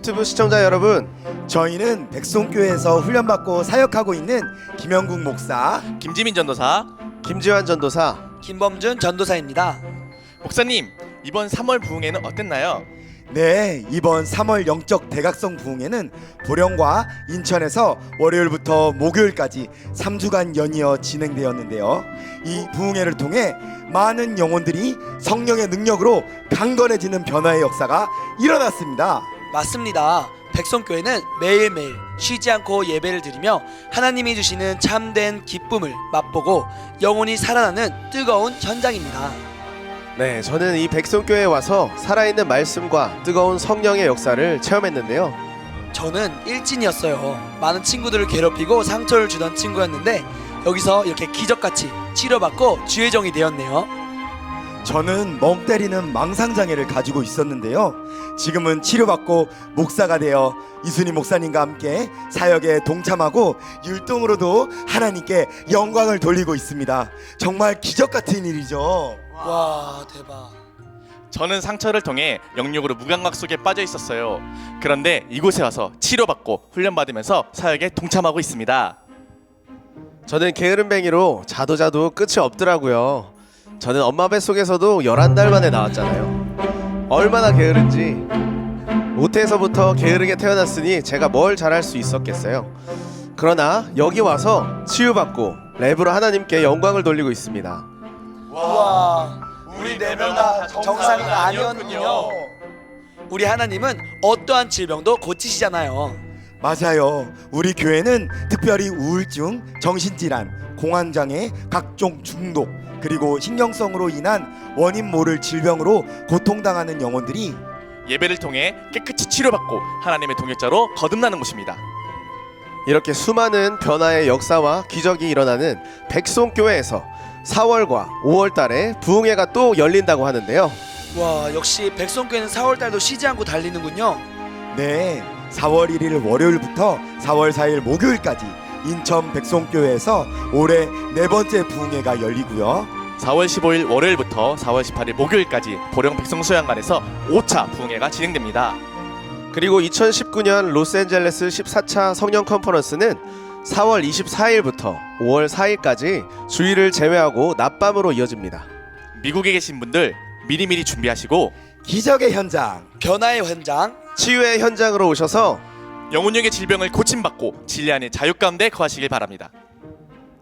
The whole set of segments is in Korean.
유튜브 시청자 여러분, 저희는 백송교회에서 훈련받고 사역하고 있는 김영국 목사, 김지민 전도사, 김지환 전도사. 김범준 전도사입니다. 목사님, 이번 3월 부흥회는 어땠나요? 네, 이번 3월 영적 대각성 부흥회는 보령과 인천에서 월요일부터 목요일까지 3주간 연이어 진행되었는데요. 이 부흥회를 통해 많은 영혼들이 성령의 능력으로 강건해지는 변화의 역사가 일어났습니다. 맞습니다. 백성교회는 매일매일 쉬지 않고 예배를 드리며 하나님이 주시는 참된 기쁨을 맛보고 영혼이 살아나는 뜨거운 현장입니다. 네, 저는 이 백성교회에 와서 살아있는 말씀과 뜨거운 성령의 역사를 체험했는데요. 저는 일진이었어요. 많은 친구들을 괴롭히고 상처를 주던 친구였는데 여기서 이렇게 기적같이 치료받고 주의 종이 되었네요. 저는 멍 때리는 망상장애를 가지고 있었는데요. 지금은 치료받고 목사가 되어 이순희 목사님과 함께 사역에 동참하고 율동으로도 하나님께 영광을 돌리고 있습니다. 정말 기적 같은 일이죠. 와, 대박. 저는 상처를 통해 영육으로 무감각 속에 빠져 있었어요. 그런데 이곳에 와서 치료받고 훈련받으면서 사역에 동참하고 있습니다. 저는 게으름뱅이로 자도 끝이 없더라고요. 저는 엄마 뱃속에서도 11달 만에 나왔잖아요. 얼마나 게으른지. 모태에서부터 게으르게 태어났으니 제가 뭘 잘할 수 있었겠어요. 그러나 여기 와서 치유받고 랩으로 하나님께 영광을 돌리고 있습니다. 와, 우리 네 명 다 정상이 아니었군요. 우리 하나님은 어떠한 질병도 고치시잖아요. 맞아요. 우리 교회는 특별히 우울증, 정신질환, 공황장애, 각종 중독, 그리고 신경성으로 인한 원인 모를 질병으로 고통당하는 영혼들이 예배를 통해 깨끗이 치료받고 하나님의 동역자로 거듭나는 곳입니다. 이렇게 수많은 변화의 역사와 기적이 일어나는 백송교회에서 4월과 5월 달에 부흥회가 또 열린다고 하는데요. 와, 역시 백성교회는 4월달도 쉬지 않고 달리는군요. 네, 4월 1일 월요일부터 4월 4일 목요일까지 인천 백송교회에서 올해 4번째 부흥회가 열리고요. 4월 15일 월요일부터 4월 18일 목요일까지 보령 백성수양관에서 5차 부흥회가 진행됩니다. 그리고 2019년 로스앤젤레스 14차 성령 컨퍼런스는 4월 24일부터 5월 4일까지 주일을 제외하고 낮밤으로 이어집니다. 미국에 계신 분들 미리미리 준비하시고 기적의 현장, 변화의 현장, 치유의 현장으로 오셔서 영혼력의 질병을 고침받고 진리 안의 자유 가운데 거하시길 바랍니다.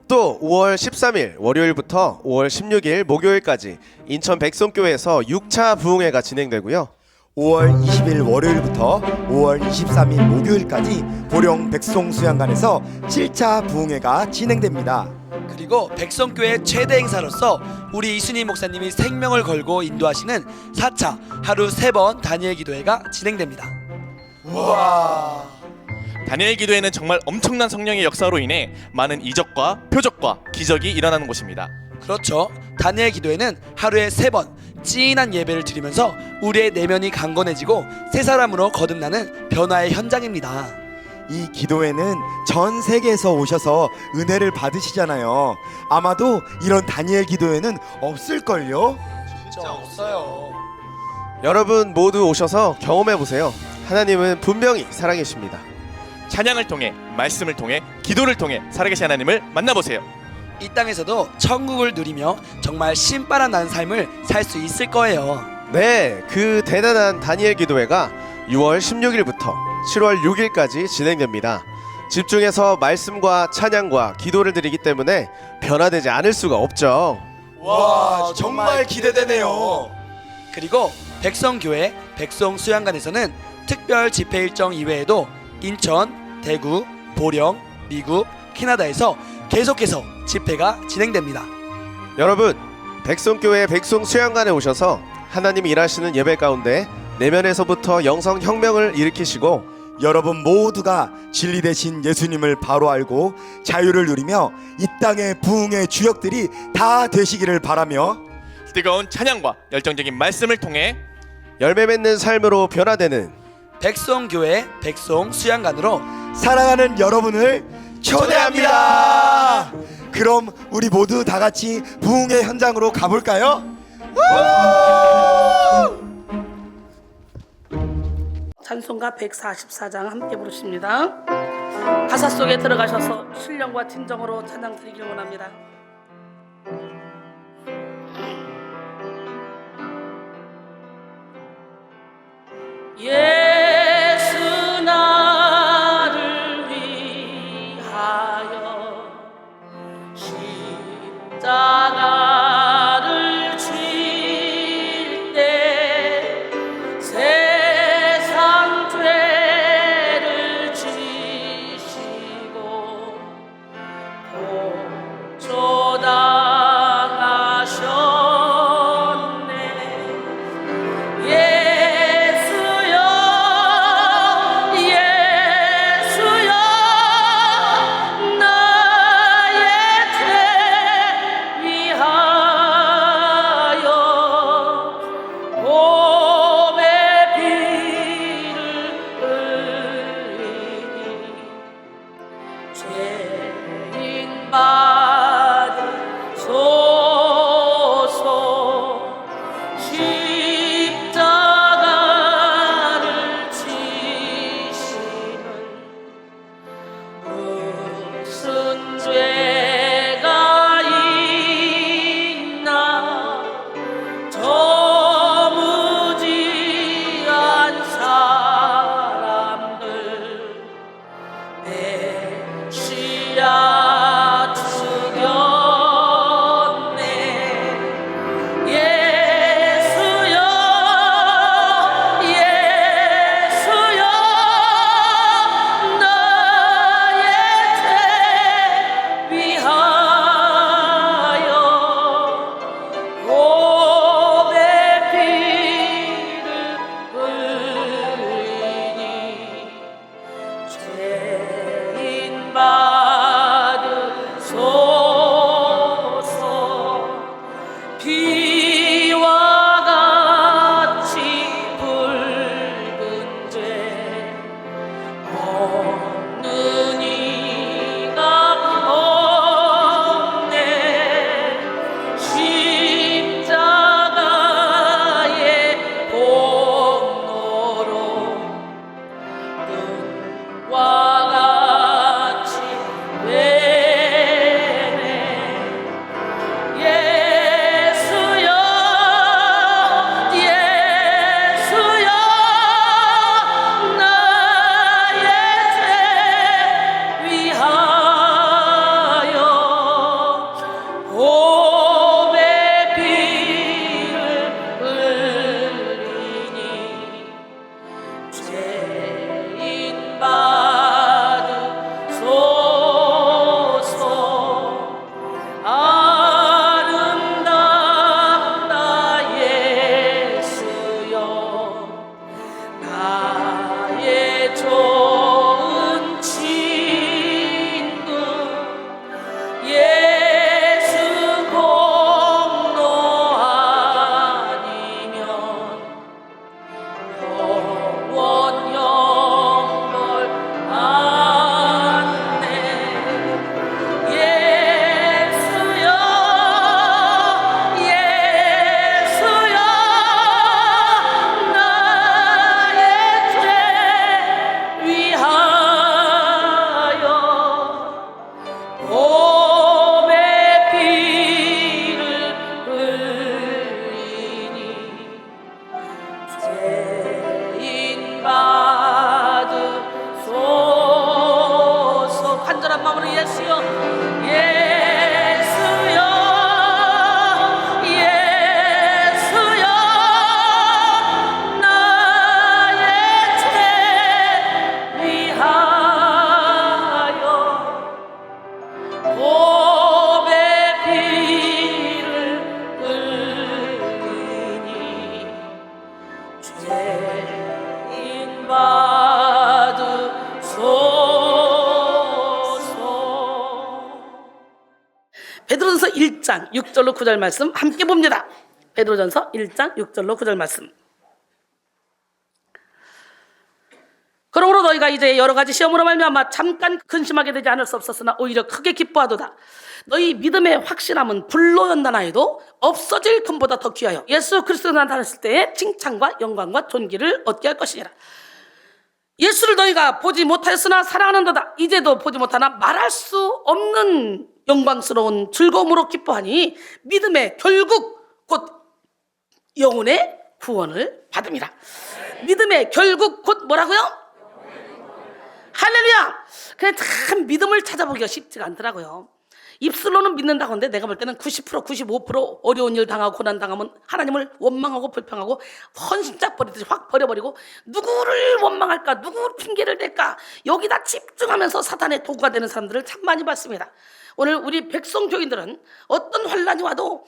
또 5월 13일 월요일부터 5월 16일 목요일까지 인천 백성교회에서 6차 부흥회가 진행되고요. 5월 20일 월요일부터 5월 23일 목요일까지 보령 백송수양관에서 7차 부흥회가 진행됩니다. 그리고 백성교회 최대 행사로서 우리 이순희 목사님이 생명을 걸고 인도하시는 4차 하루 3번 다니엘 기도회가 진행됩니다. 우와. 다니엘 기도회는 정말 엄청난 성령의 역사로 인해 많은 이적과 표적과 기적이 일어나는 곳입니다. 그렇죠. 다니엘 기도회는 하루에 3번 찐한 예배를 드리면서 우리의 내면이 강건해지고 새 사람으로 거듭나는 변화의 현장입니다. 이 기도회는 전 세계에서 오셔서 은혜를 받으시잖아요. 아마도 이런 다니엘 기도회는 없을걸요? 진짜 없어요. 여러분 모두 오셔서 경험해보세요. 하나님은 분명히 살아계십니다. 찬양을 통해, 말씀을 통해, 기도를 통해 살아계신 하나님을 만나보세요. 이 땅에서도 천국을 누리며 정말 신바람 나는 삶을 살 수 있을 거예요. 네, 그 대단한 다니엘 기도회가 6월 16일부터 7월 6일까지 진행됩니다. 집중해서 말씀과 찬양과 기도를 드리기 때문에 변화되지 않을 수가 없죠. 와, 정말 기대되네요. 그리고 백성교회 백성수양관에서는 특별 집회 일정 이외에도 인천, 대구, 보령, 미국, 캐나다에서 계속해서 집회가 진행됩니다. 여러분, 백송교회 백송수양관에 오셔서 하나님이 일하시는 예배 가운데 내면에서부터 영성 혁명을 일으키시고 여러분 모두가 진리 되신 예수님을 바로 알고 자유를 누리며 이 땅의 부흥의 주역들이 다 되시기를 바라며 뜨거운 찬양과 열정적인 말씀을 통해 열매 맺는 삶으로 변화되는 백성교회 백성수양관으로 사랑하는 여러분을 초대합니다. 그럼 우리 모두 다 같이 부흥의 현장으로 가볼까요? 찬송가 144장 함께 부르십니다. 가사 속에 들어가셔서 신령과 진정으로 찬양 드리길 원합니다. 예수 나를 위하여 십자가를 질 때 세상 죄를 지시고 고초당하셨네. 예수여 예수여 나의 죄 위하여 몸에 피를 흘리니 죄인 받으소서. 십자가를 지시는 무슨 죄가 있나. 저 무지한 사람들 메시아 죽였네. 예수여 예수여 나의 죄 위하여 몸에 피를 흘리니 죄인 받으소서. 비와 같이 붉은 죄 없는 이가 없네. 십자가의 공로로 눈과 같이 되네. 예수여 예수여 나의 죄 위하여 몸에 피를 흘리니 죄인 받으소서. 아름답다 예수여 나의 좋은 친구. 예수 공로 아니면 영원 영벌 안네. 예수여 예수여 나의 죄 위하여 몸에 피를 흘리니 죄인 받으소서. 간절한 마음으로 예수여 예수여 예수여 나의 죄 위하여 몸에 피를 흘리니 죄인 받으소서. 베드로전서 1장 6절로 9절 말씀 함께 봅니다. 베드로전서 1장 6절로 9절 말씀. 그러므로 너희가 이제 여러 가지 시험으로 말미암아 잠깐 근심하게 되지 않을 수 없었으나 오히려 크게 기뻐하도다. 너희 믿음의 확실함은 불로 연단하여도 없어질 금보다 더 귀하여 예수 그리스도 나타났을 때의 칭찬과 영광과 존귀를 얻게 할 것이니라. 예수를 너희가 보지 못하였으나 사랑하는도다. 이제도 보지 못하나 말할 수 없는 영광스러운 즐거움으로 기뻐하니 믿음의 결국 곧 영혼의 구원을 받음이라. 믿음의 결국 곧 뭐라고요? 할렐루야. 그냥 참 믿음을 찾아보기가 쉽지가 않더라고요. 입술로는 믿는다고 하는데 내가 볼 때는 90% 95% 어려운 일 당하고 고난 당하면 하나님을 원망하고 불평하고 헌신짝 버리듯이 확 버려버리고 누구를 원망할까, 누구 핑계를 댈까, 여기다 집중하면서 사탄의 도구가 되는 사람들을 참 많이 봤습니다. 오늘 우리 백성 교인들은 어떤 환란이 와도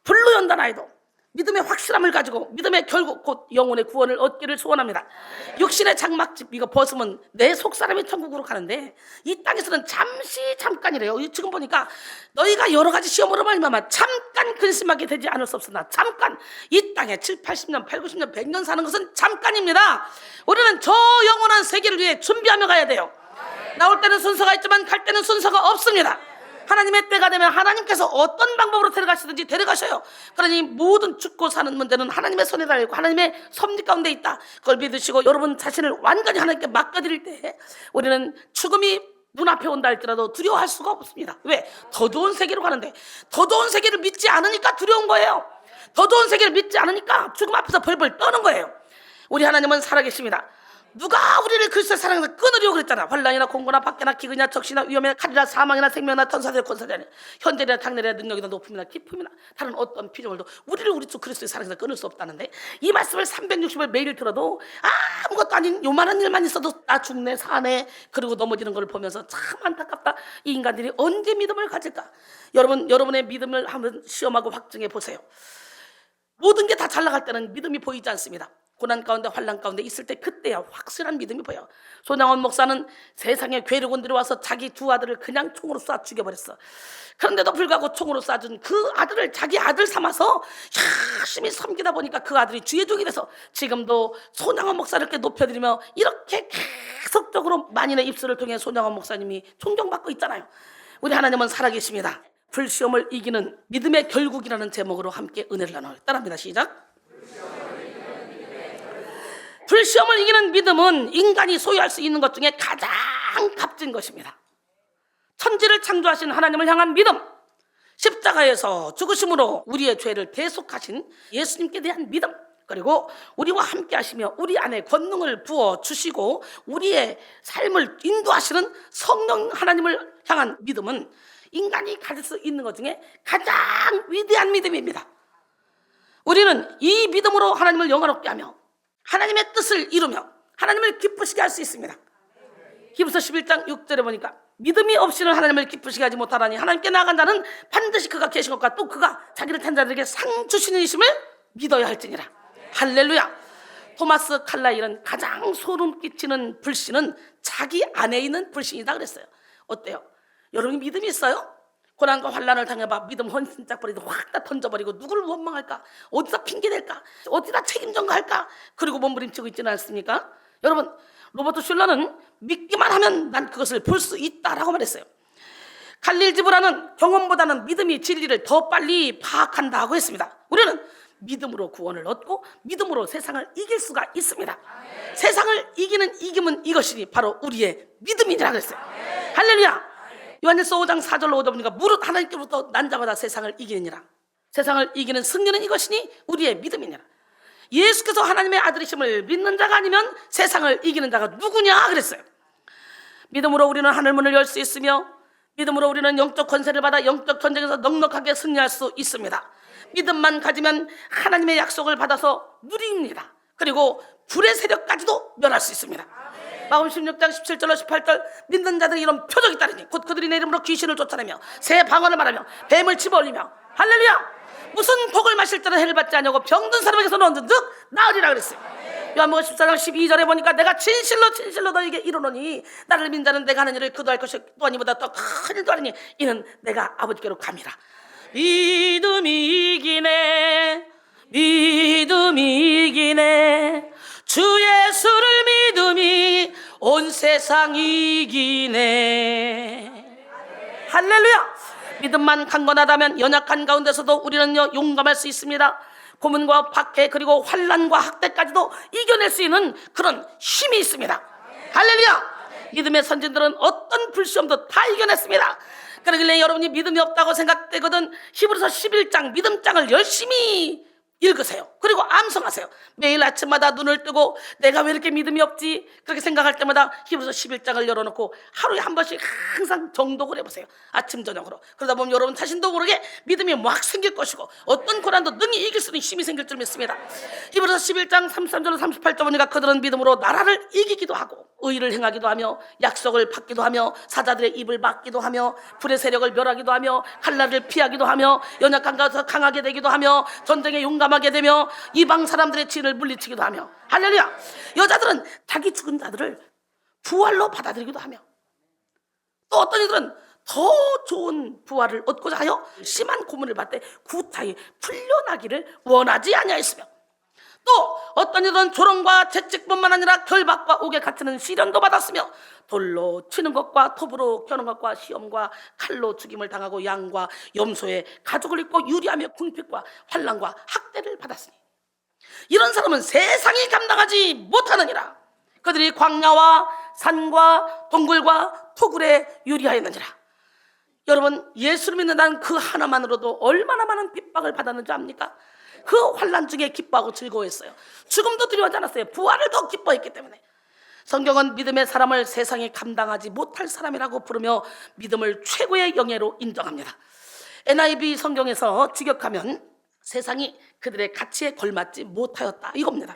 불로 연단하여도 믿음의 확실함을 가지고 믿음의 결국 곧 영혼의 구원을 얻기를 소원합니다. 육신의 장막집 이거 벗으면 내 속사람이 천국으로 가는데 이 땅에서는 잠깐이래요. 지금 보니까 너희가 여러 가지 시험으로 말미암아 잠깐 근심하게 되지 않을 수 없으나 잠깐 이 땅에 7, 80년, 8, 90년, 100년 사는 것은 잠깐입니다. 우리는 저 영원한 세계를 위해 준비하며 가야 돼요. 나올 때는 순서가 있지만 갈 때는 순서가 없습니다. 하나님의 때가 되면 하나님께서 어떤 방법으로 데려가시든지 데려가셔요. 그러니 모든 죽고 사는 문제는 하나님의 손에 달려있고 하나님의 섭리 가운데 있다. 그걸 믿으시고 여러분 자신을 완전히 하나님께 맡겨드릴 때 우리는 죽음이 눈앞에 온다 할지라도 두려워할 수가 없습니다. 왜? 더 좋은 세계로 가는데 더 좋은 세계를 믿지 않으니까 두려운 거예요. 더 좋은 세계를 믿지 않으니까 죽음 앞에서 벌벌 떠는 거예요. 우리 하나님은 살아계십니다. 누가 우리를 그리스도의 사랑에서 끊으려고 그랬잖아. 환난이나 공고나 박해나 기근이나 적시나 위험이나 칼이나 사망이나 생명이나 천사들의 권세자니 현재나 당내나 능력이나 높음이나 기품이나 다른 어떤 피조물도 우리를 우리 쪽 그리스도의 사랑에서 끊을 수 없다는데 이 말씀을 360을 매일 들어도 아무것도 아닌 요만한 일만 있어도 나 죽네 사네 그리고 넘어지는 걸 보면서 참 안타깝다. 이 인간들이 언제 믿음을 가질까? 여러분의 믿음을 한번 시험하고 확증해 보세요. 모든 게 다 잘 나갈 때는 믿음이 보이지 않습니다. 고난 가운데 환난 가운데 있을 때 그때야 확실한 믿음이 보여. 손양원 목사는 세상에 괴력원들이 와서 자기 두 아들을 그냥 총으로 쏴 죽여버렸어. 그런데도 불구하고 총으로 쏴준 그 아들을 자기 아들 삼아서 열심히 섬기다 보니까 그 아들이 주의 종이 돼서 지금도 손양원 목사를 이렇게 높여드리며 이렇게 계속적으로 만인의 입술을 통해 손양원 목사님이 존경받고 있잖아요. 우리 하나님은 살아계십니다. 불시험을 이기는 믿음의 결국이라는 제목으로 함께 은혜를 나눠요. 따라합니다. 시작. 불시험을 이기는 믿음은 인간이 소유할 수 있는 것 중에 가장 값진 것입니다. 천지를 창조하신 하나님을 향한 믿음, 십자가에서 죽으심으로 우리의 죄를 대속하신 예수님께 대한 믿음, 그리고 우리와 함께 하시며 우리 안에 권능을 부어주시고 우리의 삶을 인도하시는 성령 하나님을 향한 믿음은 인간이 가질 수 있는 것 중에 가장 위대한 믿음입니다. 우리는 이 믿음으로 하나님을 영화롭게 하며 하나님의 뜻을 이루며 하나님을 기쁘시게 할 수 있습니다. 히브리서 11장 6절에 보니까 믿음이 없이는 하나님을 기쁘시게 하지 못하라니 하나님께 나아간 자는 반드시 그가 계신 것과 또 그가 자기를 탄 자들에게 상 주시는 이심을 믿어야 할지니라. 할렐루야. 토마스 칼라일은 가장 소름 끼치는 불신은 자기 안에 있는 불신이다 그랬어요. 어때요? 여러분이 믿음이 있어요? 고난과 환난을 당해봐 믿음 헌신짝 버리고 확 다 던져버리고 누구를 원망할까? 어디다 핑계댈까? 어디다 책임전가 할까? 그리고 몸부림치고 있지는 않습니까? 여러분 로버트 슐러는 믿기만 하면 난 그것을 볼 수 있다라고 말했어요. 칼릴 지브라는 경험보다는 믿음이 진리를 더 빨리 파악한다고 했습니다. 우리는 믿음으로 구원을 얻고 믿음으로 세상을 이길 수가 있습니다. 세상을 이기는 이김은 이것이니 바로 우리의 믿음이라고 했어요. 할렐루야. 요한일서 5장 4절로 5절 보니까 무릇 하나님께로부터 난 자마다 세상을 이기느니라. 세상을 이기는 승리는 이것이니 우리의 믿음이니라. 예수께서 하나님의 아들이심을 믿는 자가 아니면 세상을 이기는 자가 누구냐 그랬어요. 믿음으로 우리는 하늘문을 열 수 있으며 믿음으로 우리는 영적 권세를 받아 영적 전쟁에서 넉넉하게 승리할 수 있습니다. 믿음만 가지면 하나님의 약속을 받아서 누립니다. 그리고 불의 세력까지도 멸할 수 있습니다. 마음 16장 17절로 18절 믿는 자들이 이런 표적이 따르니 곧 그들이 내 이름으로 귀신을 쫓아내며 새 방언을 말하며 뱀을 집어올리며 할렐루야 무슨 독을 마실 때는 해를 받지 아니하고 병든 사람에게서는 언제든지 나으리라 그랬어요. 요한복음 14장 12절에 보니까 내가 진실로 너에게 이르노니 나를 믿는 자는 내가 하는 일을 그도 할 것이요 또한 이보다 더 큰 일도 하리니 이는 내가 아버지께로 감이라. 믿음이 이기네 믿음이 이기네 주 예수를 믿음이 온 세상 이기네. 할렐루야. 믿음만 강건하다면 연약한 가운데서도 우리는 용감할 수 있습니다. 고문과 박해 그리고 환난과 학대까지도 이겨낼 수 있는 그런 힘이 있습니다. 할렐루야. 믿음의 선진들은 어떤 불시험도 다 이겨냈습니다. 그러길래 여러분이 믿음이 없다고 생각되거든 히브리서 11장 믿음장을 열심히 읽으세요. 그리고 암송하세요. 매일 아침마다 눈을 뜨고 내가 왜 이렇게 믿음이 없지? 그렇게 생각할 때마다 히브리서 11장을 열어놓고 하루에 한 번씩 항상 정독을 해보세요. 아침 저녁으로. 그러다 보면 여러분 자신도 모르게 믿음이 막 생길 것이고 어떤 고난도 능히 이길 수 있는 힘이 생길 줄 믿습니다. 히브리서 11장 33절로 38절 보니까 그들은 믿음으로 나라를 이기기도 하고 의를 행하기도 하며 약속을 받기도 하며 사자들의 입을 막기도 하며 불의 세력을 멸하기도 하며 칼날을 피하기도 하며 연약한 가서 강하게 되기도 하며 전쟁에 용감하게 되며 이방 사람들의 진을 물리치기도 하며 할렐루야. 여자들은 자기 죽은 자들을 부활로 받아들이기도 하며 또 어떤 이들은 더 좋은 부활을 얻고자 하여 심한 고문을 받되 구차히 풀려나기를 원하지 아니하였으며 또 어떤 이들은 조롱과 채찍뿐만 아니라 결박과 옥에 갇히는 시련도 받았으며 돌로 치는 것과 톱으로 겨누는 것과 시험과 칼로 죽임을 당하고 양과 염소의 가죽을 입고 유리하며 궁핍과 환난과 학대를 받았으니 이런 사람은 세상이 감당하지 못하느니라. 그들이 광야와 산과 동굴과 토굴에 유리하였느니라. 여러분 예수를 믿는다는 그 하나만으로도 얼마나 많은 핍박을 받았는지 압니까? 그 환난 중에 기뻐하고 즐거워했어요. 죽음도 두려워하지 않았어요. 부활을 더 기뻐했기 때문에. 성경은 믿음의 사람을 세상이 감당하지 못할 사람이라고 부르며 믿음을 최고의 영예로 인정합니다. NIV 성경에서 직역하면 세상이 그들의 가치에 걸맞지 못하였다 이겁니다.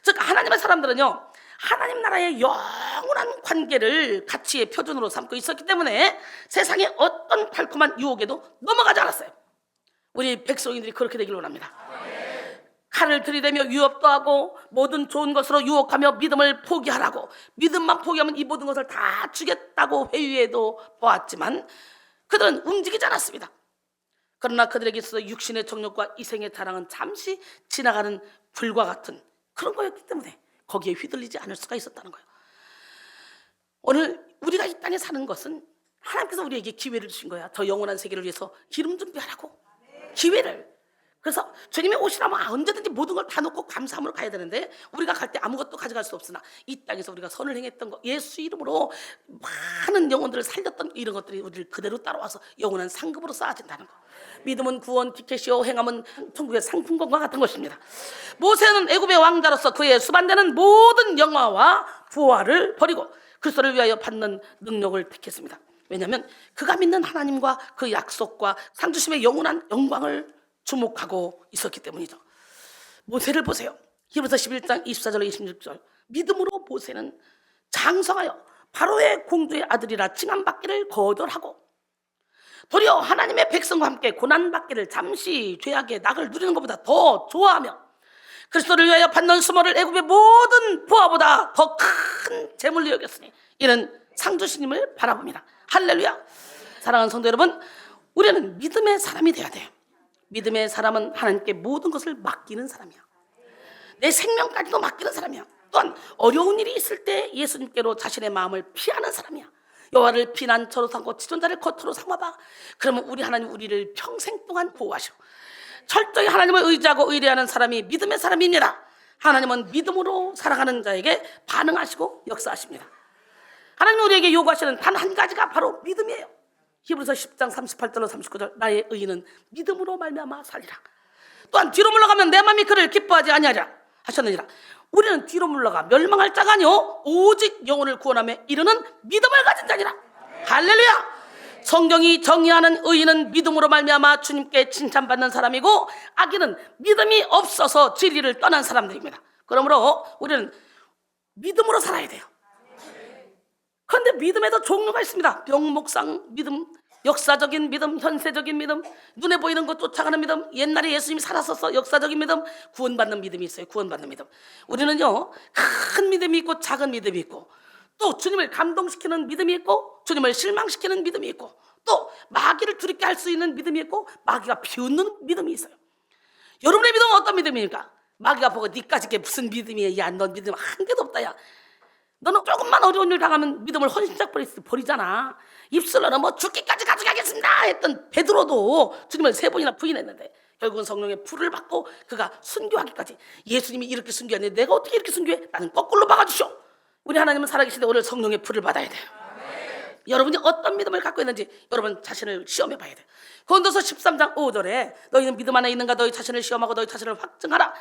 즉 하나님의 사람들은요 하나님 나라의 영원한 관계를 가치의 표준으로 삼고 있었기 때문에 세상의 어떤 달콤한 유혹에도 넘어가지 않았어요. 우리 백성인들이 그렇게 되길 원합니다. 칼을 들이대며 유혹도 하고 모든 좋은 것으로 유혹하며 믿음을 포기하라고 믿음만 포기하면 이 모든 것을 다 주겠다고 회유해도 보았지만 그들은 움직이지 않았습니다. 그러나 그들에게 있어서 육신의 정욕과 이생의 자랑은 잠시 지나가는 불과 같은 그런 거였기 때문에 거기에 휘둘리지 않을 수가 있었다는 거예요. 오늘 우리가 이 땅에 사는 것은 하나님께서 우리에게 기회를 주신 거야. 저 영원한 세계를 위해서 기름 준비하라고 기회를. 그래서 주님이 오시라면 언제든지 모든 걸 다 놓고 감사함으로 가야 되는데 우리가 갈 때 아무것도 가져갈 수 없으나 이 땅에서 우리가 선을 행했던 거 예수 이름으로 많은 영혼들을 살렸던 이런 것들이 우리를 그대로 따라와서 영원한 상급으로 쌓아진다는 거. 믿음은 구원 티켓이요 행함은 천국의 상품권과 같은 것입니다. 모세는 애굽의 왕자로서 그의 수반되는 모든 영화와 부활을 버리고 그리스도를 위하여 받는 능력을 택했습니다. 왜냐하면 그가 믿는 하나님과 그 약속과 상주심의 영원한 영광을 주목하고 있었기 때문이죠. 모세를 보세요. 히브리서 11장 24절로 26절. 믿음으로 모세는 장성하여 바로의 공주의 아들이라 칭함받기를 거절하고 도리어 하나님의 백성과 함께 고난받기를 잠시 죄악의 낙을 누리는 것보다 더 좋아하며 그리스도를 위하여 받는 수모를 애굽의 모든 부하보다 더 큰 재물로 여겼으니 이는 상주신임을 바라봅니다. 할렐루야. 사랑하는 성도 여러분, 우리는 믿음의 사람이 돼야 돼요. 믿음의 사람은 하나님께 모든 것을 맡기는 사람이야. 내 생명까지도 맡기는 사람이야. 또한 어려운 일이 있을 때 예수님께로 자신의 마음을 피하는 사람이야. 여호와를 피난처로 삼고 지존자를 거처로 삼아봐. 그러면 우리 하나님 우리를 평생 동안 보호하시고 철저히 하나님을 의지하고 의뢰하는 사람이 믿음의 사람입니다. 하나님은 믿음으로 살아가는 자에게 반응하시고 역사하십니다. 하나님은 우리에게 요구하시는 단 한 가지가 바로 믿음이에요. 히브리서 10장 38절로 39절. 나의 의인은 믿음으로 말미암아 살리라. 또한 뒤로 물러가면 내 마음이 그를 기뻐하지 아니하리라 하셨느니라. 우리는 뒤로 물러가 멸망할 자가 아니요 오직 영혼을 구원하며 이르는 믿음을 가진 자니라. 할렐루야. 성경이 정의하는 의인은 믿음으로 말미암아 주님께 칭찬받는 사람이고 악인은 믿음이 없어서 진리를 떠난 사람들입니다. 그러므로 우리는 믿음으로 살아야 돼요. 그런데 믿음에도 종류가 있습니다. 명목상 믿음, 역사적인 믿음, 현세적인 믿음, 눈에 보이는 것 쫓아가는 믿음, 옛날에 예수님이 살았어서 역사적인 믿음, 구원받는 믿음이 있어요. 구원받는 믿음. 우리는요 큰 믿음이 있고 작은 믿음이 있고 또 주님을 감동시키는 믿음이 있고 주님을 실망시키는 믿음이 있고 또 마귀를 두렵게 할 수 있는 믿음이 있고 마귀가 비웃는 믿음이 있어요. 여러분의 믿음은 어떤 믿음입니까? 마귀가 보고 니까지 게 무슨 믿음이야. 야, 넌 믿음 한 개도 없다. 야, 너는 조금만 어려운 일 당하면 믿음을 헌신짝 버리잖아. 입술로는 뭐 죽기까지 가져가겠습니다 했던 베드로도 주님을 3번이나 부인했는데 결국은 성령의 불을 받고 그가 순교하기까지. 예수님이 이렇게 순교했는데 내가 어떻게 이렇게 순교해? 나는 거꾸로 박아주시오. 우리 하나님은 살아계시되 오늘 성령의 불을 받아야 돼요. 여러분이 어떤 믿음을 갖고 있는지 여러분 자신을 시험해 봐야 돼요. 고린도서 13장 5절에 너희는 믿음 안에 있는가 너희 자신을 시험하고 너희 자신을 확증하라.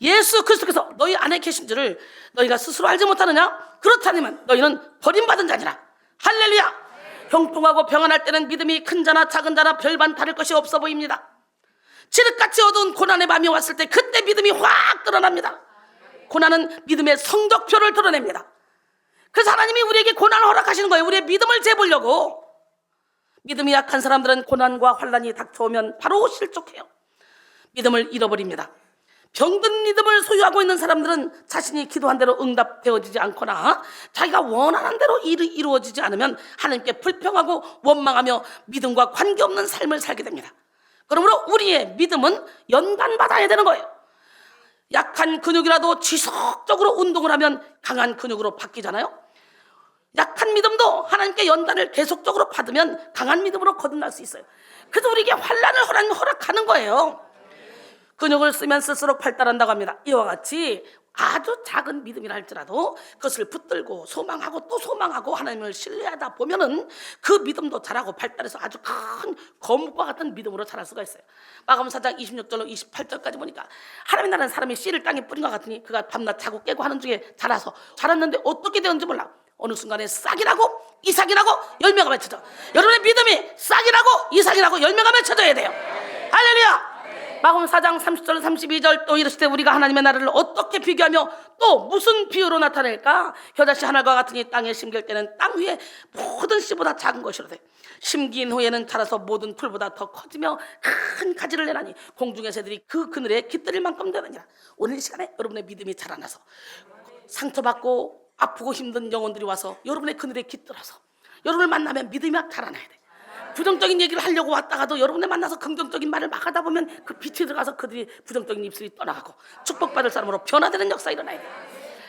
예수 그리스도께서 너희 안에 계신 줄을 너희가 스스로 알지 못하느냐? 그렇다면 너희는 버림받은 자니라. 할렐루야. 형통하고 평안할 때는 믿음이 큰 자나 작은 자나 별반 다를 것이 없어 보입니다. 칠흑같이 어두운 고난의 밤이 왔을 때 그때 믿음이 확 드러납니다. 고난은 믿음의 성적표를 드러냅니다. 그래서 하나님이 우리에게 고난을 허락하시는 거예요. 우리의 믿음을 재보려고. 믿음이 약한 사람들은 고난과 환난이 닥쳐오면 바로 실족해요. 믿음을 잃어버립니다. 병든 믿음을 소유하고 있는 사람들은 자신이 기도한 대로 응답되어지지 않거나 자기가 원하는 대로 일이 이루어지지 않으면 하나님께 불평하고 원망하며 믿음과 관계없는 삶을 살게 됩니다. 그러므로 우리의 믿음은 연단받아야 되는 거예요. 약한 근육이라도 지속적으로 운동을 하면 강한 근육으로 바뀌잖아요. 약한 믿음도 하나님께 연단을 계속적으로 받으면 강한 믿음으로 거듭날 수 있어요. 그래서 우리에게 환난을 하나님 허락하는 거예요. 근육을 쓰면 쓸수록 발달한다고 합니다. 이와 같이 아주 작은 믿음이라 할지라도 그것을 붙들고 소망하고 또 소망하고 하나님을 신뢰하다 보면은 그 믿음도 자라고 발달해서 아주 큰 거뭇과 같은 믿음으로 자랄 수가 있어요. 마가복음 4장 26절로 28절까지 보니까 하나님 나라는 사람이 씨를 땅에 뿌린 것 같으니 그가 밤낮 자고 깨고 하는 중에 자라서 자랐는데 어떻게 되었는지 몰라. 어느 순간에 싹이라고 이삭이라고 열매가 맺혀져. 여러분의 믿음이 싹이라고 이삭이라고 열매가 맺혀져야 돼요. 할렐루야. 마가복음 4장 30절 32절 또 이르시되 우리가 하나님의 나라를 어떻게 비교하며 또 무슨 비유로 나타낼까? 겨자씨 하나가 같으니 땅에 심길 때는 땅 위에 모든 씨보다 작은 것이로되 심긴 후에는 자라서 모든 풀보다 더 커지며 큰 가지를 내나니 공중의 새들이 그 그늘에 깃들일 만큼 되느니라. 오늘 이 시간에 여러분의 믿음이 자라나서 상처받고 아프고 힘든 영혼들이 와서 여러분의 그늘에 깃들어서 여러분을 만나면 믿음이 막 자라나야 돼. 부정적인 얘기를 하려고 왔다가도 여러분을 만나서 긍정적인 말을 막 하다 보면 그 빛이 들어가서 그들이 부정적인 입술이 떠나가고 축복받을 사람으로 변화되는 역사가 일어나야 돼.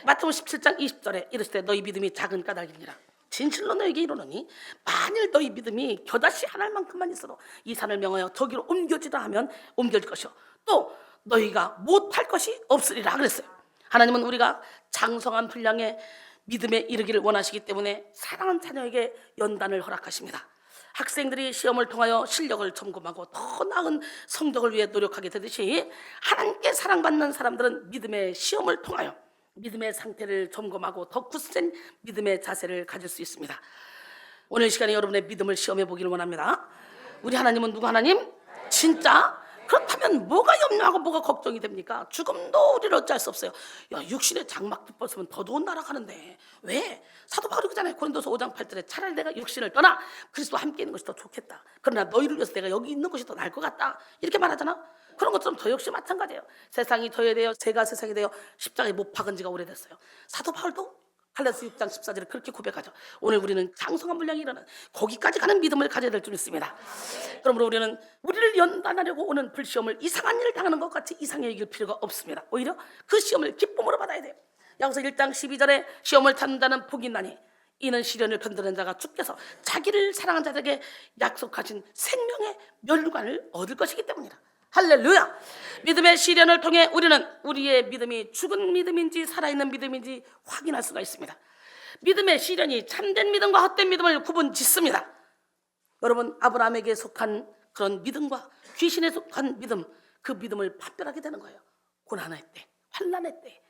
마태복음 17장 20절에 이르시되 너희 믿음이 작은 까닭이니라. 진실로 너에게 이르노니 만일 너희 믿음이 겨자씨 하나만큼만 있어도 이 산을 명하여 저기로 옮겨지라 하면 옮겨질 것이요 또 너희가 못할 것이 없으리라 그랬어요. 하나님은 우리가 장성한 분량의 믿음에 이르기를 원하시기 때문에 사랑하는 자녀에게 연단을 허락하십니다. 학생들이 시험을 통하여 실력을 점검하고 더 나은 성적을 위해 노력하게 되듯이 하나님께 사랑받는 사람들은 믿음의 시험을 통하여 믿음의 상태를 점검하고 더 굳센 믿음의 자세를 가질 수 있습니다. 오늘 시간에 여러분의 믿음을 시험해 보기를 원합니다. 우리 하나님은 누구 하나님? 진짜? 그렇다면 뭐가 염려하고 뭐가 걱정이 됩니까? 죽음도 우리를 어찌할 수 없어요. 야, 육신의 장막 빗벗으면 더 좋은 나라 가는데 왜? 사도 바울이 그러잖아요. 고린도서 5장 8절에 차라리 내가 육신을 떠나 그리스도와 함께 있는 것이 더 좋겠다. 그러나 너희를 위해서 내가 여기 있는 것이 더 나을 것 같다. 이렇게 말하잖아. 그런 것처럼 저 역시 마찬가지예요. 세상이 저에 대하여 제가 세상에 대하여 십자가에 못 박은 지가 오래됐어요. 사도 바울도 갈라디아서 6장 14절에 그렇게 고백하죠. 오늘 우리는 장성한 분량이 일어나는 거기까지 가는 믿음을 가져야 될 줄 믿습니다. 그러므로 우리는 우리를 연단하려고 오는 불시험을 이상한 일을 당하는 것 같이 이상히 여길 필요가 없습니다. 오히려 그 시험을 기쁨으로 받아야 돼요. 야고보서 1장 12절에 시험을 찾는 자는 복이 있나니 이는 시련을 견디는 자가 주께서 자기를 사랑한 자들에게 약속하신 생명의 멸류관을 얻을 것이기 때문이라. 할렐루야. 믿음의 시련을 통해 우리는 우리의 믿음이 죽은 믿음인지 살아있는 믿음인지 확인할 수가 있습니다. 믿음의 시련이 참된 믿음과 헛된 믿음을 구분짓습니다. 여러분, 아브라함에게 속한 그런 믿음과 귀신에 속한 믿음, 그 믿음을 판별하게 되는 거예요. 고난의 때, 환난의 때,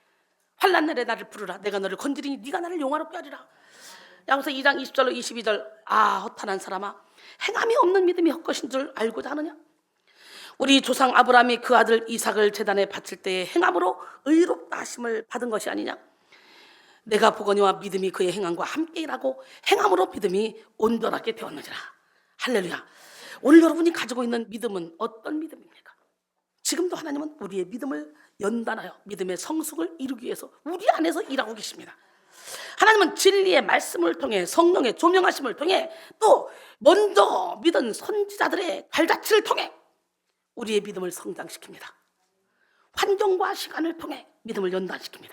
환난 날에 나를 부르라. 내가 너를 건지리니 네가 나를 용화롭게 하리라. 야고보서 2장 20절로 22절. 아, 허탄한 사람아, 행함이 없는 믿음이 헛것인 줄 알고자 하느냐? 우리 조상 아브라함이 그 아들 이삭을 제단에 바칠 때에 행함으로 의롭다 하심을 받은 것이 아니냐? 내가 보거니와 믿음이 그의 행함과 함께 일하고 행함으로 믿음이 온전하게 되었느니라. 할렐루야. 오늘 여러분이 가지고 있는 믿음은 어떤 믿음입니까? 지금도 하나님은 우리의 믿음을 연단하여 믿음의 성숙을 이루기 위해서 우리 안에서 일하고 계십니다. 하나님은 진리의 말씀을 통해 성령의 조명하심을 통해 또 먼저 믿은 선지자들의 발자취를 통해 우리의 믿음을 성장시킵니다. 환경과 시간을 통해 믿음을 연단시킵니다.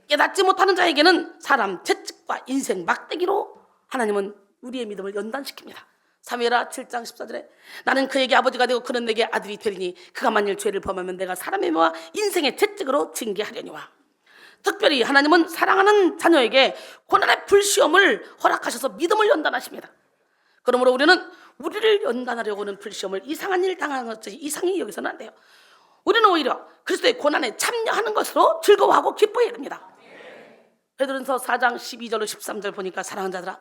깨닫지 못하는 자에게는 사람 채찍과 인생 막대기로 하나님은 우리의 믿음을 연단시킵니다. 사무엘하 7장 14절에 나는 그에게 아버지가 되고 그는 내게 아들이 되리니 그가 만일 죄를 범하면 내가 사람의 모와 인생의 채찍으로 징계하려니와 특별히 하나님은 사랑하는 자녀에게 고난의 불시험을 허락하셔서 믿음을 연단하십니다. 그러므로 우리를 연단하려고 하는 불시험을 이상한 일 당하는 것이 이상히 여기서는 안 돼요. 우리는 오히려 그리스도의 고난에 참여하는 것으로 즐거워하고 기뻐해야 됩니다. 베드로전서 4장 12절로 13절 보니까 사랑하는 자들아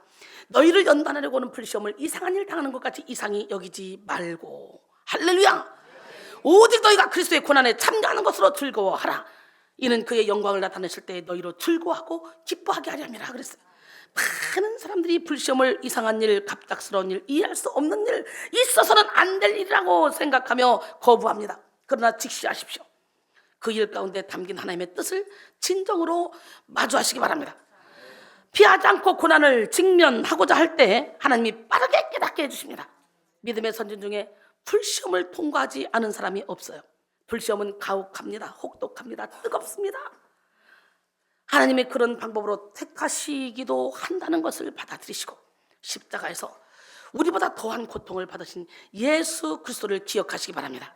너희를 연단하려고 하는 불시험을 이상한 일 당하는 것 같이 이상히 여기지 말고 할렐루야 오직 너희가 그리스도의 고난에 참여하는 것으로 즐거워하라. 이는 그의 영광을 나타내실 때 너희로 즐거워하고 기뻐하게 하려 함이라 그랬어요. 많은 사람들이 불시험을 이상한 일, 갑작스러운 일, 이해할 수 없는 일, 있어서는 안 될 일이라고 생각하며 거부합니다. 그러나 직시하십시오. 그 일 가운데 담긴 하나님의 뜻을 진정으로 마주하시기 바랍니다. 피하지 않고 고난을 직면하고자 할 때 하나님이 빠르게 깨닫게 해주십니다. 믿음의 선진 중에 불시험을 통과하지 않은 사람이 없어요. 불시험은 가혹합니다. 혹독합니다. 뜨겁습니다. 하나님이 그런 방법으로 택하시기도 한다는 것을 받아들이시고 십자가에서 우리보다 더한 고통을 받으신 예수 그리스도를 기억하시기 바랍니다.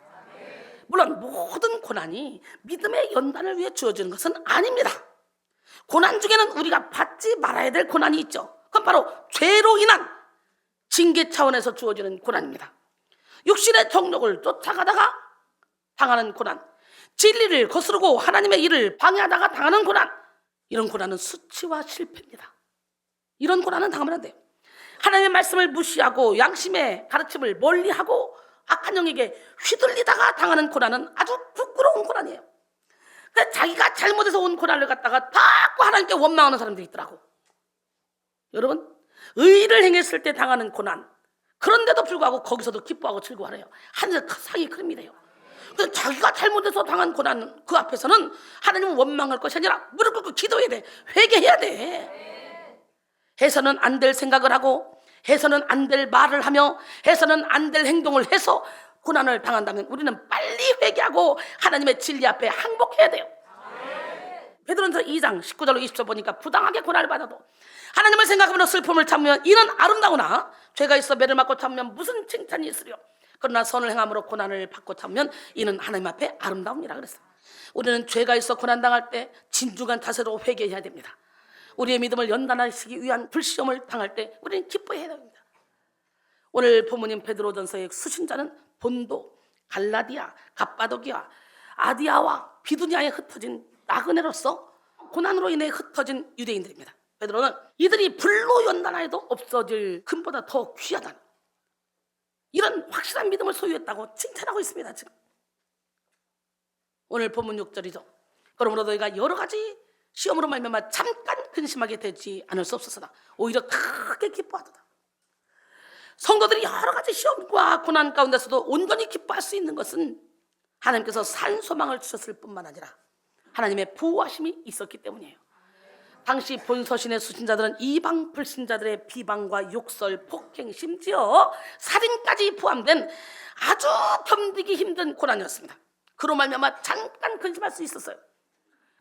물론 모든 고난이 믿음의 연단을 위해 주어지는 것은 아닙니다. 고난 중에는 우리가 받지 말아야 될 고난이 있죠. 그건 바로 죄로 인한 징계 차원에서 주어지는 고난입니다. 육신의 정욕을 쫓아가다가 당하는 고난, 진리를 거스르고 하나님의 일을 방해하다가 당하는 고난, 이런 고난은 수치와 실패입니다. 이런 고난은 당하면 안 돼요. 하나님의 말씀을 무시하고 양심의 가르침을 멀리하고 악한 영에게 휘둘리다가 당하는 고난은 아주 부끄러운 고난이에요. 그래서 자기가 잘못해서 온 고난을 갖다가 자꾸 하나님께 원망하는 사람들이 있더라고. 여러분, 의를 행했을 때 당하는 고난, 그런데도 불구하고 거기서도 기뻐하고 즐거워하래요. 하늘 상이 그럽니다. 그래서 자기가 잘못해서 당한 고난 그 앞에서는 하나님은 원망할 것이 아니라 무릎 꿇고 기도해야 돼. 회개해야 돼. 해서는 안 될 생각을 하고 해서는 안 될 말을 하며 해서는 안 될 행동을 해서 고난을 당한다면 우리는 빨리 회개하고 하나님의 진리 앞에 항복해야 돼요. 베드로전서 2장 19절로 20절 보니까 부당하게 고난을 받아도 하나님을 생각하며 슬픔을 참으면 이는 아름다우나 죄가 있어 매를 맞고 참으면 무슨 칭찬이 있으려. 그러나 선을 행함으로 고난을 받고 참으면 이는 하나님 앞에 아름다움이라 그랬어요. 우리는 죄가 있어 고난당할 때 진중한 자세로 회개해야 됩니다. 우리의 믿음을 연단하시기 위한 불시험을 당할 때 우리는 기뻐해야 됩니다. 오늘 본문인 베드로전서의 수신자는 본도, 갈라디아, 갑바도기아, 아디아와 비두니아에 흩어진 나그네로서 고난으로 인해 흩어진 유대인들입니다. 베드로는 이들이 불로 연단하여도 없어질 금보다 더 귀하다는 이런 확실한 믿음을 소유했다고 칭찬하고 있습니다. 지금 오늘 본문 6절이죠. 그러므로 너희가 여러 가지 시험으로 말미암아 잠깐 근심하게 되지 않을 수 없었으나 오히려 크게 기뻐하도다. 성도들이 여러 가지 시험과 고난 가운데서도 온전히 기뻐할 수 있는 것은 하나님께서 산 소망을 주셨을 뿐만 아니라 하나님의 보호하심이 있었기 때문이에요. 당시 본서신의 수신자들은 이방 불신자들의 비방과 욕설, 폭행, 심지어 살인까지 포함된 아주 견디기 힘든 고난이었습니다. 그로 말미암아 잠깐 근심할 수 있었어요.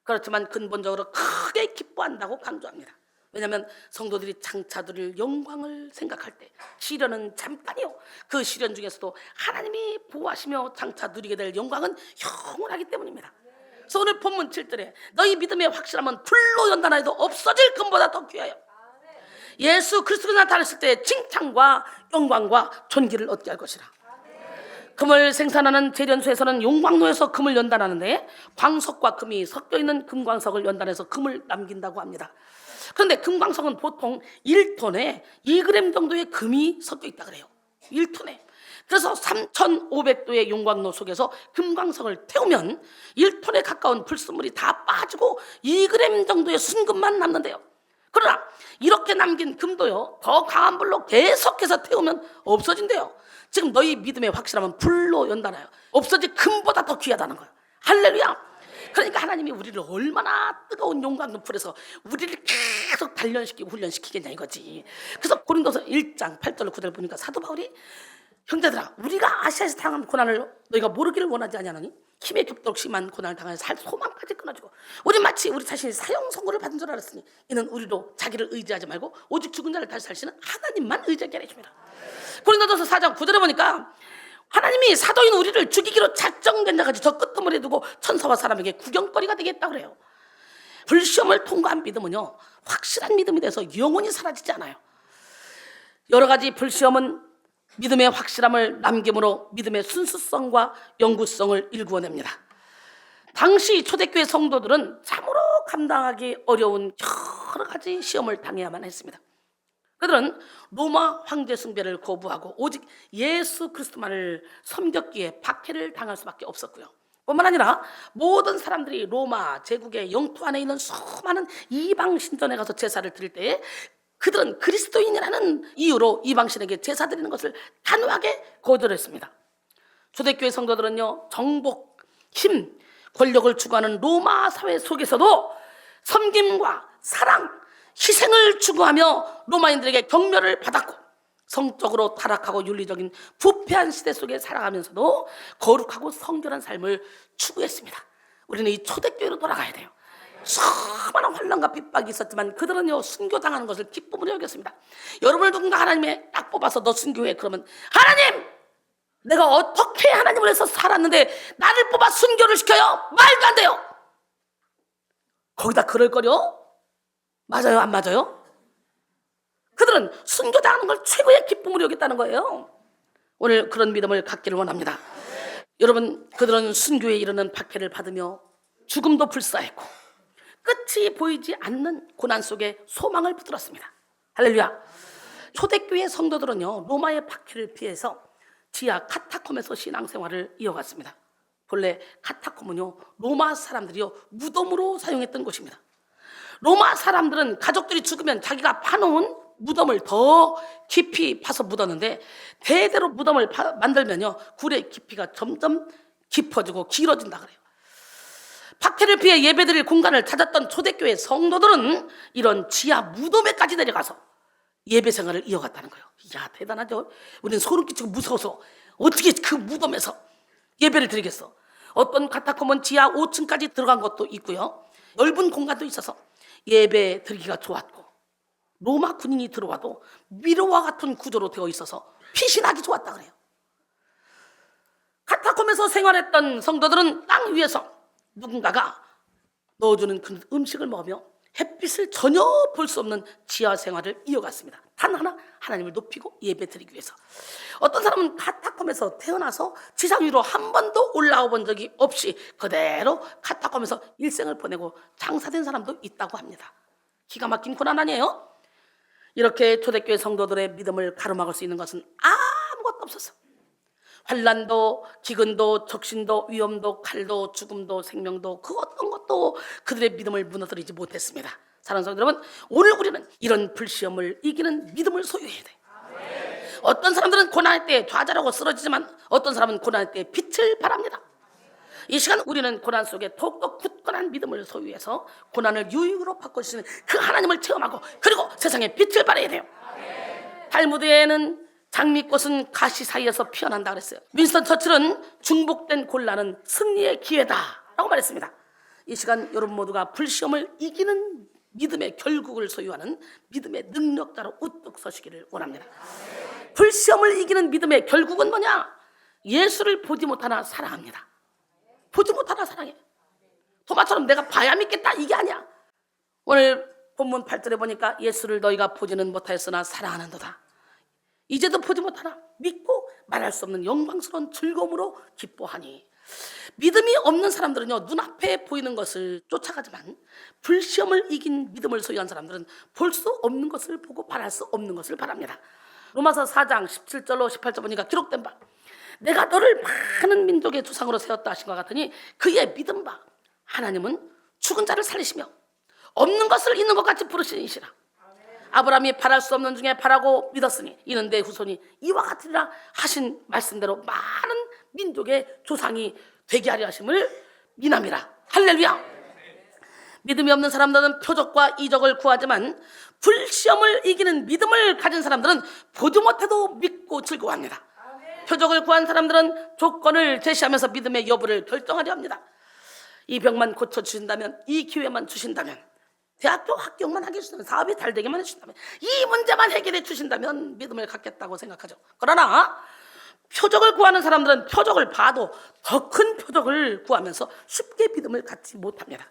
그렇지만 근본적으로 크게 기뻐한다고 강조합니다. 왜냐하면 성도들이 장차 누릴 영광을 생각할 때 시련은 잠깐이요. 그 시련 중에서도 하나님이 보호하시며 장차 누리게 될 영광은 영원하기 때문입니다. 그래서 오늘 본문 7절에 너희 믿음의 확실함은 불로 연단하여도 없어질 금보다 더 귀하여 예수 그리스도가 나타났을 때 칭찬과 영광과 존귀를 얻게 할 것이라. 금을 생산하는 재련소에서는 용광로에서 금을 연단하는데 광석과 금이 섞여 있는 금광석을 연단해서 금을 남긴다고 합니다. 그런데 금광석은 보통 1톤에 2g 정도의 금이 섞여 있다 그래요. 1톤에. 그래서 3,500도의 용광로 속에서 금광석을 태우면 1톤에 가까운 불순물이 다 빠지고 2g 정도의 순금만 남는데요. 그러나 이렇게 남긴 금도요, 더 강한 불로 계속해서 태우면 없어진대요. 지금 너희 믿음의 확실함은 불로 연단하여 없어질 금보다 더 귀하다는 거예요. 할렐루야. 그러니까 하나님이 우리를 얼마나 뜨거운 용광로 불에서 우리를 계속 단련시키고 훈련시키겠냐 이거지. 그래서 고린도서 1장 8절 9절 보니까 사도 바울이 형제들아 우리가 아시아에서 당한 고난을 너희가 모르기를 원하지 아니하노니 힘에 겹도록 심한 고난을 당하여 살 소망까지 끊어주고 우리 마치 우리 자신이 사형 선고를 받은 줄 알았으니 이는 우리도 자기를 의지하지 말고 오직 죽은 자를 다시 살시는 하나님만 의지하게 하려 줍니다. 고린도서 4장 9절에 보니까 하나님이 사도인 우리를 죽이기로 작정된 자까지 저 끄트머리에 두고 천사와 사람에게 구경거리가 되겠다 그래요. 불시험을 통과한 믿음은요, 확실한 믿음이 돼서 영원히 사라지지 않아요. 여러 가지 불시험은 믿음의 확실함을 남김으로 믿음의 순수성과 영구성을 일구어냅니다. 당시 초대교회 성도들은 참으로 감당하기 어려운 여러 가지 시험을 당해야만 했습니다. 그들은 로마 황제 숭배를 거부하고 오직 예수 그리스도만을 섬겼기에 박해를 당할 수밖에 없었고요. 뿐만 아니라 모든 사람들이 로마 제국의 영토 안에 있는 수많은 이방 신전에 가서 제사를 드릴 때에 그들은 그리스도인이라는 이유로 이방신에게 제사 드리는 것을 단호하게 거절했습니다. 초대교회 성도들은요, 정복, 힘, 권력을 추구하는 로마 사회 속에서도 섬김과 사랑, 희생을 추구하며 로마인들에게 경멸을 받았고, 성적으로 타락하고 윤리적인 부패한 시대 속에 살아가면서도 거룩하고 성결한 삶을 추구했습니다. 우리는 이 초대교회로 돌아가야 돼요. 수많은 환난과 핍박이 있었지만 그들은요, 순교당하는 것을 기쁨으로 여겼습니다. 여러분을 누군가 하나님의 딱 뽑아서 너 순교해 그러면, 하나님, 내가 어떻게 하나님을 해서 살았는데 나를 뽑아 순교를 시켜요? 말도 안 돼요. 거기다 그럴 거려? 맞아요, 안 맞아요? 그들은 순교당하는 걸 최고의 기쁨으로 여겼다는 거예요. 오늘 그런 믿음을 갖기를 원합니다. 여러분, 그들은 순교에 이르는 박해를 받으며 죽음도 불사했고 끝이 보이지 않는 고난 속에 소망을 붙들었습니다. 할렐루야. 초대교회 성도들은요, 로마의 박해를 피해서 지하 카타콤에서 신앙생활을 이어갔습니다. 본래 카타콤은요, 로마 사람들이요 무덤으로 사용했던 곳입니다. 로마 사람들은 가족들이 죽으면 자기가 파놓은 무덤을 더 깊이 파서 묻었는데, 대대로 무덤을 만들면요 굴의 깊이가 점점 깊어지고 길어진다 그래요. 박해를 피해 예배드릴 공간을 찾았던 초대교회 성도들은 이런 지하 무덤에까지 내려가서 예배 생활을 이어갔다는 거예요. 이야, 대단하죠. 우리는 소름 끼치고 무서워서 어떻게 그 무덤에서 예배를 드리겠어. 어떤 카타콤은 지하 5층까지 들어간 것도 있고요, 넓은 공간도 있어서 예배 드리기가 좋았고, 로마 군인이 들어와도 미로와 같은 구조로 되어 있어서 피신하기 좋았다 그래요. 카타콤에서 생활했던 성도들은 땅 위에서 누군가가 넣어주는 그 음식을 먹으며 햇빛을 전혀 볼 수 없는 지하 생활을 이어갔습니다. 단 하나, 하나님을 높이고 예배드리기 위해서. 어떤 사람은 카타콤에서 태어나서 지상 위로 한 번도 올라와 본 적이 없이 그대로 카타콤에서 일생을 보내고 장사된 사람도 있다고 합니다. 기가 막힌 고난 아니에요? 이렇게 초대교회 성도들의 믿음을 가로막을 수 있는 것은 아무것도 없었어. 환난도, 기근도, 적신도, 위험도, 칼도, 죽음도, 생명도, 그 어떤 것도 그들의 믿음을 무너뜨리지 못했습니다. 사랑하는 성도 여러분, 오늘 우리는 이런 불시험을 이기는 믿음을 소유해야 돼. 어떤 사람들은 고난할 때 좌절하고 쓰러지지만 어떤 사람은 고난할 때 빛을 발합니다. 이 시간 우리는 고난 속에 더욱더 굳건한 믿음을 소유해서 고난을 유익으로 바꿔주시는 그 하나님을 체험하고, 그리고 세상에 빛을 발해야 돼요. 탈무드에는 장미꽃은 가시 사이에서 피어난다 그랬어요. 윈스턴 처칠은 중복된 곤란은 승리의 기회다라고 말했습니다. 이 시간 여러분 모두가 불시험을 이기는 믿음의 결국을 소유하는 믿음의 능력자로 우뚝 서시기를 원합니다. 불시험을 이기는 믿음의 결국은 뭐냐? 예수를 보지 못하나 사랑합니다. 보지 못하나 사랑해. 도마처럼 내가 봐야 믿겠다 이게 아니야. 오늘 본문 8절에 보니까 예수를 너희가 보지는 못하였으나 사랑하는도다. 이제도 보지 못하나 믿고 말할 수 없는 영광스러운 즐거움으로 기뻐하니. 믿음이 없는 사람들은요, 눈앞에 보이는 것을 쫓아가지만 불시험을 이긴 믿음을 소유한 사람들은 볼 수 없는 것을 보고 바랄 수 없는 것을 바랍니다. 로마서 4장 17절로 18절 보니까 기록된 바, 내가 너를 많은 민족의 조상으로 세웠다 하신 것 같으니 그의 믿음 바 하나님은 죽은 자를 살리시며 없는 것을 있는 것 같이 부르시는 이시라. 아브라함이 바랄 수 없는 중에 바라고 믿었으니 이는 내 후손이 이와 같으리라 하신 말씀대로 많은 민족의 조상이 되게 하려 하심을 미남이라. 할렐루야. 믿음이 없는 사람들은 표적과 이적을 구하지만 불시험을 이기는 믿음을 가진 사람들은 보지 못해도 믿고 즐거워합니다. 표적을 구한 사람들은 조건을 제시하면서 믿음의 여부를 결정하려 합니다. 이 병만 고쳐주신다면, 이 기회만 주신다면, 대학교 합격만 하게 해주신다면, 사업이 잘 되게만 해주신다면, 이 문제만 해결해 주신다면 믿음을 갖겠다고 생각하죠. 그러나 표적을 구하는 사람들은 표적을 봐도 더 큰 표적을 구하면서 쉽게 믿음을 갖지 못합니다.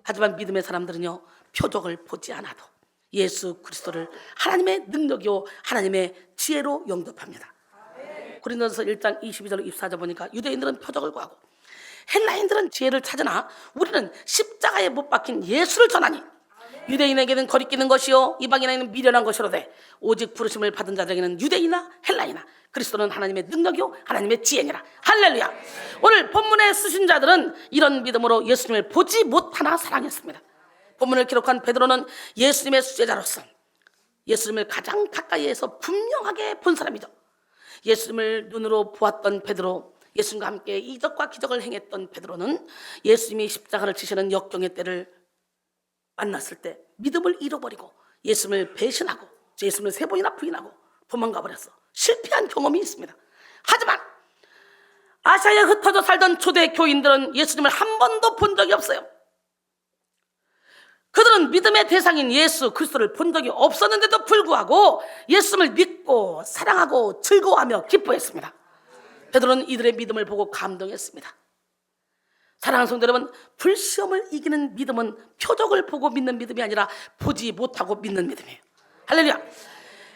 하지만 믿음의 사람들은요, 표적을 보지 않아도 예수 그리스도를 하나님의 능력이요 하나님의 지혜로 영접합니다. 고린도전서 1장 22절 24절 보니까 유대인들은 표적을 구하고 헬라인들은 지혜를 찾으나 우리는 십자가에 못 박힌 예수를 전하니 유대인에게는 거리끼는 것이요 이방인에게는 미련한 것이로되 오직 부르심을 받은 자들에게는 유대인이나 헬라이나 그리스도는 하나님의 능력이요 하나님의 지혜니라. 할렐루야. 오늘 본문에 쓰신 자들은 이런 믿음으로 예수님을 보지 못하나 사랑했습니다. 본문을 기록한 베드로는 예수님의 수제자로서 예수님을 가장 가까이에서 분명하게 본 사람이죠. 예수님을 눈으로 보았던 베드로, 예수님과 함께 이적과 기적을 행했던 베드로는 예수님이 십자가를 지시는 역경의 때를 만났을 때 믿음을 잃어버리고 예수님을 배신하고 예수님을 3번이나 부인하고 도망가 버렸어. 실패한 경험이 있습니다. 하지만 아시아에 흩어져 살던 초대 교인들은 예수님을 한 번도 본 적이 없어요. 그들은 믿음의 대상인 예수 그리스도를 본 적이 없었는데도 불구하고 예수님을 믿고 사랑하고 즐거워하며 기뻐했습니다. 베드로는 이들의 믿음을 보고 감동했습니다. 사랑하는 성도 여러분, 불시험을 이기는 믿음은 표적을 보고 믿는 믿음이 아니라 보지 못하고 믿는 믿음이에요. 할렐루야.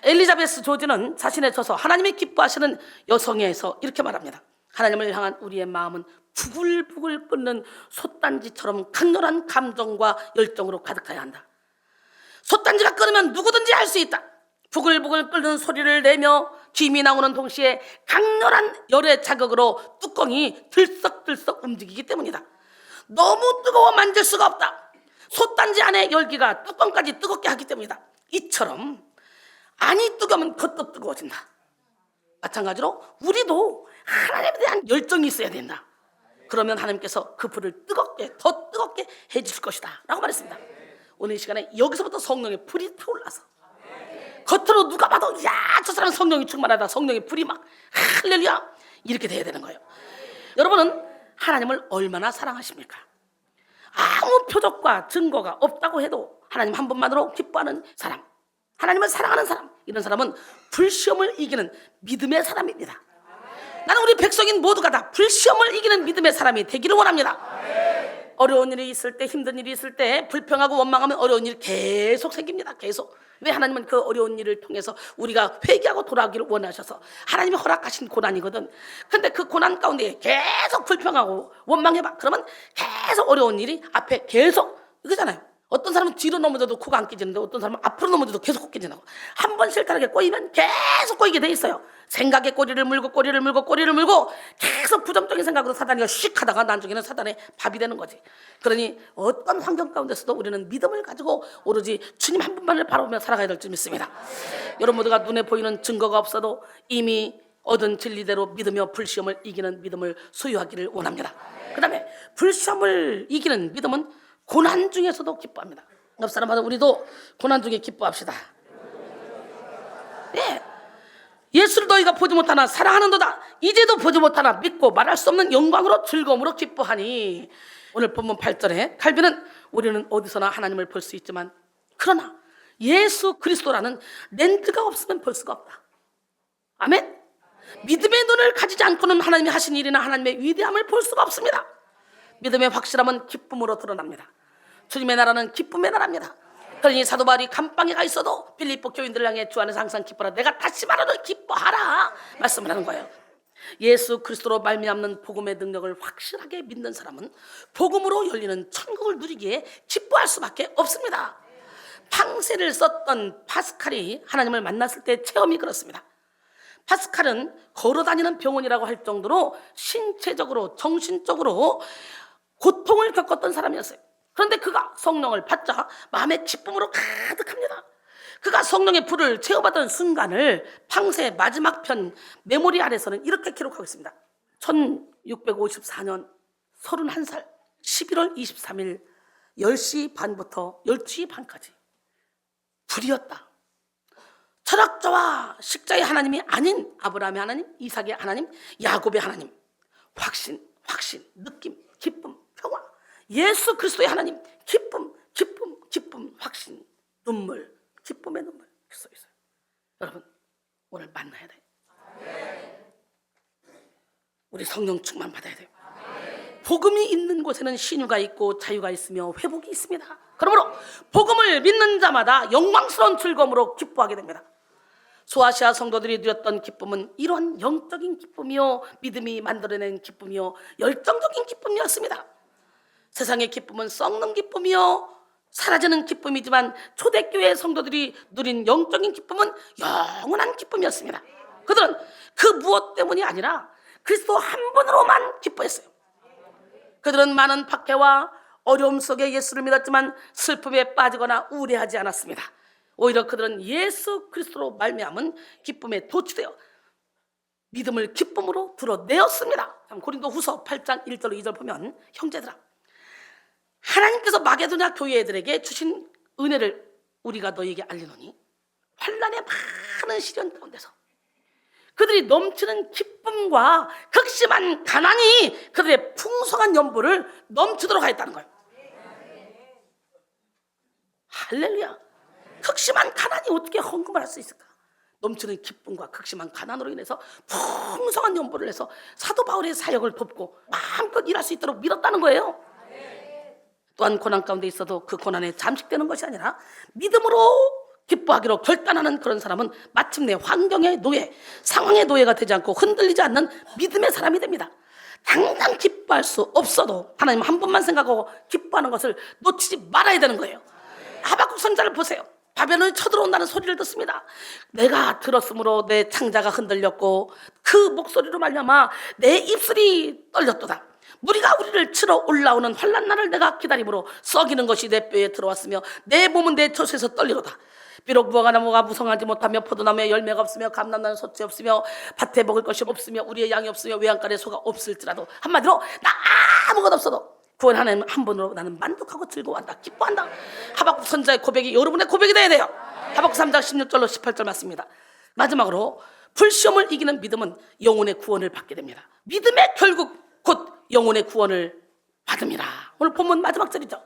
엘리자베스 조지는 자신의 저서 하나님이 기뻐하시는 여성에서 이렇게 말합니다. 하나님을 향한 우리의 마음은 부글부글 끓는 솥단지처럼 강렬한 감정과 열정으로 가득해야 한다. 솥단지가 끓으면 누구든지 할 수 있다. 부글부글 끓는 소리를 내며 김이 나오는 동시에 강렬한 열의 자극으로 뚜껑이 들썩들썩 움직이기 때문이다. 너무 뜨거워 만질 수가 없다. 솥단지 안에 열기가 뚜껑까지 뜨겁게 하기 때문이다. 이처럼 안이 뜨거우면 겉도 뜨거워진다. 마찬가지로 우리도 하나님에 대한 열정이 있어야 된다. 그러면 하나님께서 그 불을 뜨겁게 더 뜨겁게 해주실 것이다 라고 말했습니다. 오늘 이 시간에 여기서부터 성령의 불이 타올라서 겉으로 누가 봐도 야, 저 사람 성령이 충만하다, 성령의 불이 막 할렐루야 이렇게 돼야 되는 거예요. 여러분은 하나님을 얼마나 사랑하십니까? 아무 표적과 증거가 없다고 해도 하나님 한 분만으로 기뻐하는 사람, 하나님을 사랑하는 사람, 이런 사람은 불시험을 이기는 믿음의 사람입니다. 나는 우리 백성인 모두가 다 불시험을 이기는 믿음의 사람이 되기를 원합니다. 어려운 일이 있을 때, 힘든 일이 있을 때 불평하고 원망하면 어려운 일이 계속 생깁니다. 계속. 왜? 하나님은 그 어려운 일을 통해서 우리가 회개하고 돌아오기를 원하셔서 하나님이 허락하신 고난이거든. 근데 그 고난 가운데 계속 불평하고 원망해봐. 그러면 계속 어려운 일이 앞에 계속 이거잖아요. 어떤 사람은 뒤로 넘어져도 코가 안 깨지는데 어떤 사람은 앞으로 넘어져도 계속 코 깨진다고. 한 번 실타락에 꼬이면 계속 꼬이게 돼 있어요. 생각에 꼬리를 물고 계속 부정적인 생각으로 사단이가 씩 하다가 나중에는 사단의 밥이 되는 거지. 그러니 어떤 환경 가운데서도 우리는 믿음을 가지고 오로지 주님 한 분만을 바라보며 살아가야 될 줄 믿습니다. 여러분 모두가 눈에 보이는 증거가 없어도 이미 얻은 진리대로 믿으며 불시험을 이기는 믿음을 소유하기를 원합니다. 그 다음에 불시험을 이기는 믿음은 고난 중에서도 기뻐합니다. 옆 사람마다 우리도 고난 중에 기뻐합시다. 네. 예수를 너희가 보지 못하나 사랑하는도다. 이제도 보지 못하나 믿고 말할 수 없는 영광으로 즐거움으로 기뻐하니. 오늘 본문 8절에 칼빈은 우리는 어디서나 하나님을 볼 수 있지만 그러나 예수 그리스도라는 렌즈가 없으면 볼 수가 없다. 아멘. 믿음의 눈을 가지지 않고는 하나님이 하신 일이나 하나님의 위대함을 볼 수가 없습니다. 믿음의 확실함은 기쁨으로 드러납니다. 주님의 나라는 기쁨의 나라입니다. 그러니 사도 바울이 감방에 가 있어도 빌립보 교인들을 향해 주 안에서 항상 기뻐라. 내가 다시 말하노니 기뻐하라 말씀을 하는 거예요. 예수 그리스도로 말미암는 복음의 능력을 확실하게 믿는 사람은 복음으로 열리는 천국을 누리기에 기뻐할 수밖에 없습니다. 팡세를 썼던 파스칼이 하나님을 만났을 때 체험이 그렇습니다. 파스칼은 걸어다니는 병원이라고 할 정도로 신체적으로 정신적으로 고통을 겪었던 사람이었어요. 그런데 그가 성령을 받자 마음의 기쁨으로 가득합니다. 그가 성령의 불을 체험하던 순간을 팡세의 마지막 편 메모리 아래서는 이렇게 기록하고 있습니다. 1654년 31살 11월 23일 10시 반부터 12시 반까지 불이었다. 철학자와 식자의 하나님이 아닌 아브라함의 하나님, 이삭의 하나님, 야곱의 하나님, 확신, 느낌, 기쁨, 평화, 예수 그리스도의 하나님, 기쁨, 확신, 눈물, 기쁨의 눈물 써 있어요. 여러분 오늘 만나야 돼. 우리 성령 충만 받아야 돼요. 복음이 있는 곳에는 신유가 있고 자유가 있으며 회복이 있습니다. 그러므로 복음을 믿는 자마다 영광스러운 즐거움으로 기뻐하게 됩니다. 소아시아 성도들이 누렸던 기쁨은 이런 영적인 기쁨이요, 믿음이 만들어낸 기쁨이요, 열정적인 기쁨이었습니다. 세상의 기쁨은 썩는 기쁨이요, 사라지는 기쁨이지만 초대교회 성도들이 누린 영적인 기쁨은 영원한 기쁨이었습니다. 그들은 그 무엇 때문이 아니라 그리스도 한 분으로만 기뻐했어요. 그들은 많은 박해와 어려움 속에 예수를 믿었지만 슬픔에 빠지거나 우울해하지 않았습니다. 오히려 그들은 예수 그리스도로 말미암은 기쁨에 도취되어 믿음을 기쁨으로 드러내었습니다. 고린도 후서 8장 1절 2절 보면, 형제들아, 하나님께서 마게도냐 교회들에게 주신 은혜를 우리가 너희에게 알리노니 환난의 많은 시련 가운데서 그들이 넘치는 기쁨과 극심한 가난이 그들의 풍성한 연보를 넘치도록 하였다는 거예요. 할렐루야. 극심한 가난이 어떻게 헌금을 할 수 있을까? 넘치는 기쁨과 극심한 가난으로 인해서 풍성한 연보를 해서 사도 바울의 사역을 돕고 마음껏 일할 수 있도록 밀었다는 거예요. 또한 고난 가운데 있어도 그 고난에 잠식되는 것이 아니라 믿음으로 기뻐하기로 결단하는 그런 사람은 마침내 환경의 노예, 상황의 노예가 되지 않고 흔들리지 않는 믿음의 사람이 됩니다. 당장 기뻐할 수 없어도 하나님 한 분만 생각하고 기뻐하는 것을 놓치지 말아야 되는 거예요. 하박국 선지자를 보세요. 바벨론이 쳐들어온다는 소리를 듣습니다. 내가 들었으므로 내 창자가 흔들렸고 그 목소리로 말미암아 내 입술이 떨렸도다. 무리가 우리를 치러 올라오는 환난 날을 내가 기다림으로 썩이는 것이 내 뼈에 들어왔으며 내 몸은 내 젖에서 떨리로다. 비록 무화과 나무가 무성하지 못하며 포도나무에 열매가 없으며 감람나는 솥이 없으며 밭에 먹을 것이 없으며 우리의 양이 없으며 외양간에 소가 없을지라도, 한마디로 나 아무것도 없어도 구원 하나님 한 분으로 나는 만족하고 즐거워한다, 기뻐한다. 하박국 선지자의 고백이 여러분의 고백이 돼야 돼요. 하박국 3장 16절로 18절 맞습니다. 마지막으로 불시험을 이기는 믿음은 영혼의 구원을 받게 됩니다. 믿음의 결국 곧 영혼의 구원을 받음이라. 오늘 본문 마지막 절이죠.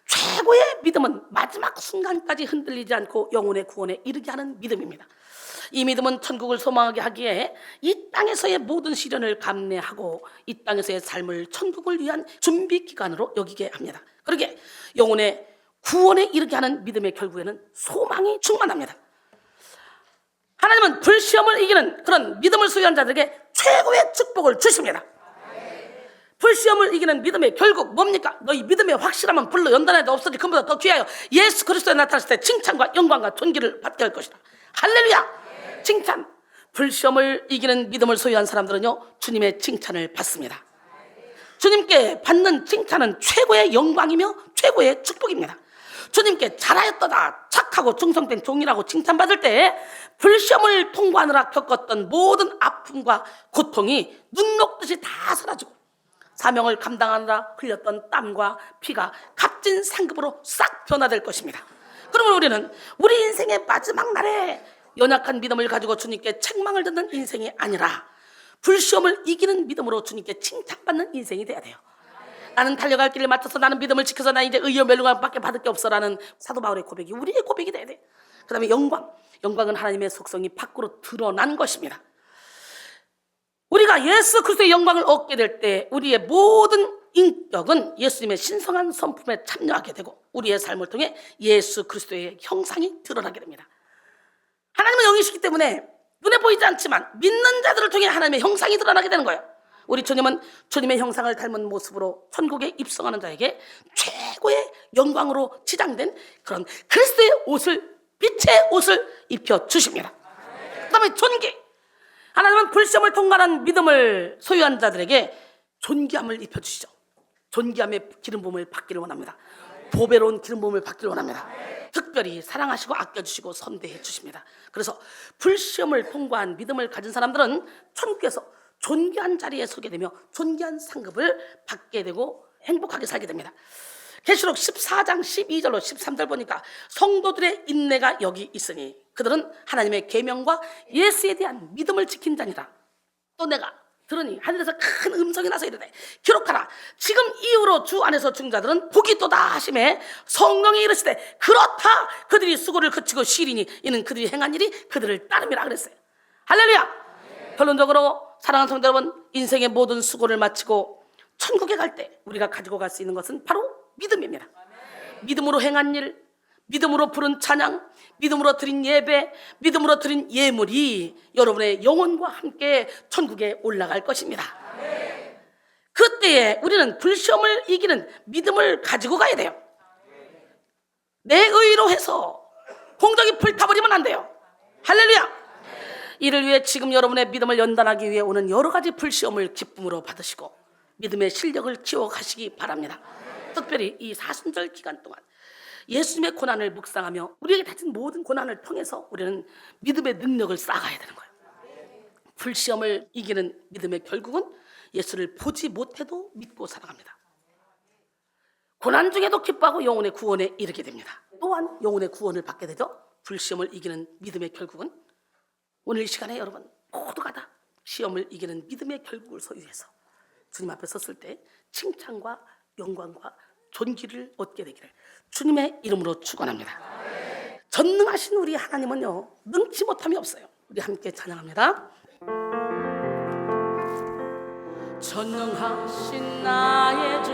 최고의 믿음은 마지막 순간까지 흔들리지 않고 영혼의 구원에 이르게 하는 믿음입니다. 이 믿음은 천국을 소망하게 하기에 이 땅에서의 모든 시련을 감내하고 이 땅에서의 삶을 천국을 위한 준비 기간으로 여기게 합니다. 그러게 영혼의 구원에 이르게 하는 믿음의 결국에는 소망이 충만합니다. 하나님은 불시험을 이기는 그런 믿음을 소유한 자들에게 최고의 축복을 주십니다. 불시험을 이기는 믿음의 결국 뭡니까? 너희 믿음의 확실함은 불로 연단해도 없어지 그보다 더 귀하여 예수 그리스도에 나타났을 때 칭찬과 영광과 존귀를 받게 할 것이다. 할렐루야. 칭찬. 불시험을 이기는 믿음을 소유한 사람들은요, 주님의 칭찬을 받습니다. 주님께 받는 칭찬은 최고의 영광이며 최고의 축복입니다. 주님께 잘하였도다, 착하고 충성된 종이라고 칭찬받을 때 불시험을 통과하느라 겪었던 모든 아픔과 고통이 눈 녹듯이 다 사라지고 사명을 감당하느라 흘렸던 땀과 피가 값진 상급으로 싹 변화될 것입니다. 그러면 우리는 우리 인생의 마지막 날에 연약한 믿음을 가지고 주님께 책망을 듣는 인생이 아니라 불시험을 이기는 믿음으로 주님께 칭찬받는 인생이 돼야 돼요. 나는 달려갈 길을 맡아서 나는 믿음을 지켜서 나 이제 의와 멸망밖에 받을 게 없어라는 사도 바울의 고백이 우리의 고백이 돼야 돼요. 그 다음에 영광은 하나님의 속성이 밖으로 드러난 것입니다. 우리가 예수 그리스도의 영광을 얻게 될 때 우리의 모든 인격은 예수님의 신성한 성품에 참여하게 되고 우리의 삶을 통해 예수 그리스도의 형상이 드러나게 됩니다. 하나님은 영이시기 때문에 눈에 보이지 않지만 믿는 자들을 통해 하나님의 형상이 드러나게 되는 거예요. 우리 주님은 주님의 형상을 닮은 모습으로 천국에 입성하는 자에게 최고의 영광으로 치장된 그런 그리스도의 옷을, 빛의 옷을 입혀주십니다. 그 다음에 존귀. 하나님은 불시험을 통과한 믿음을 소유한 자들에게 존귀함을 입혀주시죠. 존귀함의 기름부음을 받기를 원합니다. 보배로운 기름부음을 받기를 원합니다. 특별히 사랑하시고 아껴주시고 선대해 주십니다. 그래서 불시험을 통과한 믿음을 가진 사람들은 천국에서 존귀한 자리에 서게 되며 존귀한 상급을 받게 되고 행복하게 살게 됩니다. 계시록 14장 12절로 13절 보니까 성도들의 인내가 여기 있으니 그들은 하나님의 계명과 예수에 대한 믿음을 지킨 자니라. 또 내가 들으니 하늘에서 큰 음성이 나서 이르되 기록하라. 지금 이후로 주 안에서 죽은 자들은 복이 또다 하심에 성령이 이르시되 그렇다. 그들이 수고를 그치고 쉬리니 이는 그들이 행한 일이 그들을 따름이라 그랬어요. 할렐루야. 결론적으로 사랑하는 성도 여러분, 인생의 모든 수고를 마치고 천국에 갈 때 우리가 가지고 갈 수 있는 것은 바로 믿음입니다. 믿음으로 행한 일, 믿음으로 부른 찬양, 믿음으로 드린 예배, 믿음으로 드린 예물이 여러분의 영혼과 함께 천국에 올라갈 것입니다. 그때에 우리는 불시험을 이기는 믿음을 가지고 가야 돼요. 내 의로 해서 공적이 불타버리면 안 돼요. 할렐루야. 이를 위해 지금 여러분의 믿음을 연단하기 위해 오는 여러 가지 불시험을 기쁨으로 받으시고 믿음의 실력을 키워가시기 바랍니다. 특별히 이 사순절 기간 동안 예수님의 고난을 묵상하며 우리에게 닥친 모든 고난을 통해서 우리는 믿음의 능력을 쌓아가야 되는 거예요. 불시험을 이기는 믿음의 결국은 예수를 보지 못해도 믿고 살아갑니다. 고난 중에도 기뻐하고 영혼의 구원에 이르게 됩니다. 또한 영혼의 구원을 받게 되죠. 불시험을 이기는 믿음의 결국은 오늘 이 시간에 여러분 모두가 다 시험을 이기는 믿음의 결국을 소유해서 주님 앞에 섰을 때 칭찬과 영광과 존귀를 얻게 되기를 주님의 이름으로 축원합니다. 전능하신 우리 하나님은요 능치 못함이 없어요. 우리 함께 찬양합니다. 전능하신 나의 주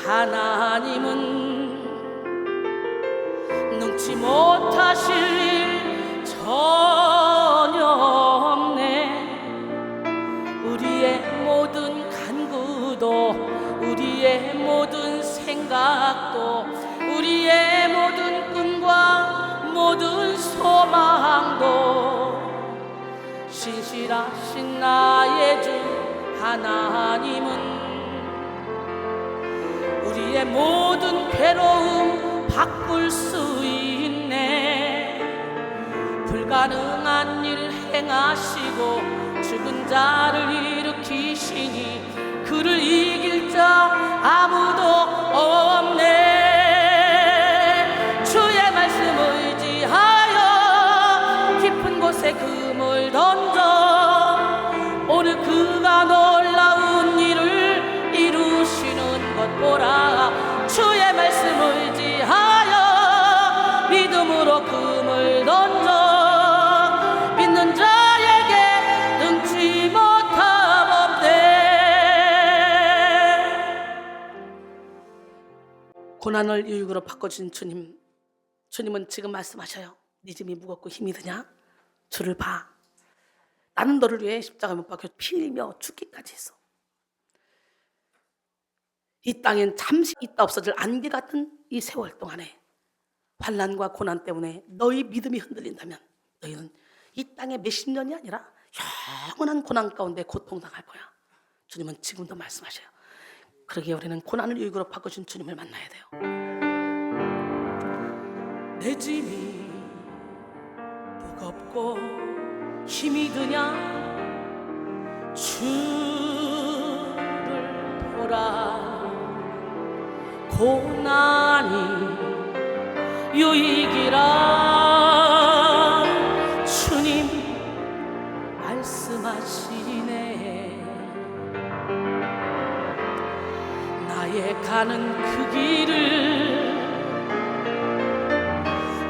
하나님은 능치 못하실 일 전혀 없네. 우리의 모든 간구도 우리의 모든 생각도 우리의 모든 꿈과 모든 소망도 신실하신 나의 주 하나님은 우리의 모든 괴로움 바꿀 수 있네. 불가능한 일 행하시고 죽은 자를 일으키시니 그를 이길 자 아무도 없네. 주의 말씀 의지하여 깊은 곳에 금을 던져 오늘 그가 놀라운 일을 이루시는 것 보라. 주의 말씀 의지하여 믿음으로 금을 던져 믿는 자에게 능치 못함 없네. 고난을 유익으로 바꿔주신 주님, 주님은 지금 말씀하셔요. 네 짐이 무겁고 힘이 드냐? 주를 봐. 나는 너를 위해 십자가에 못 박혀 피 흘리며 죽기까지 했어. 이 땅엔 잠시 있다 없어질 안개 같은 이 세월 동안에 환난과 고난 때문에 너희 믿음이 흔들린다면 너희는 이 땅에 몇십 년이 아니라 영원한 고난 가운데 고통당할 거야. 주님은 지금도 말씀하셔요. 그러기에 우리는 고난을 유익으로 바꿔준 주님을 만나야 돼요. 내 짐이 무겁고 힘이 드냐? 주를 보라. 고난이 유익이라 주님 말씀하시네. 나의 가는 그 길을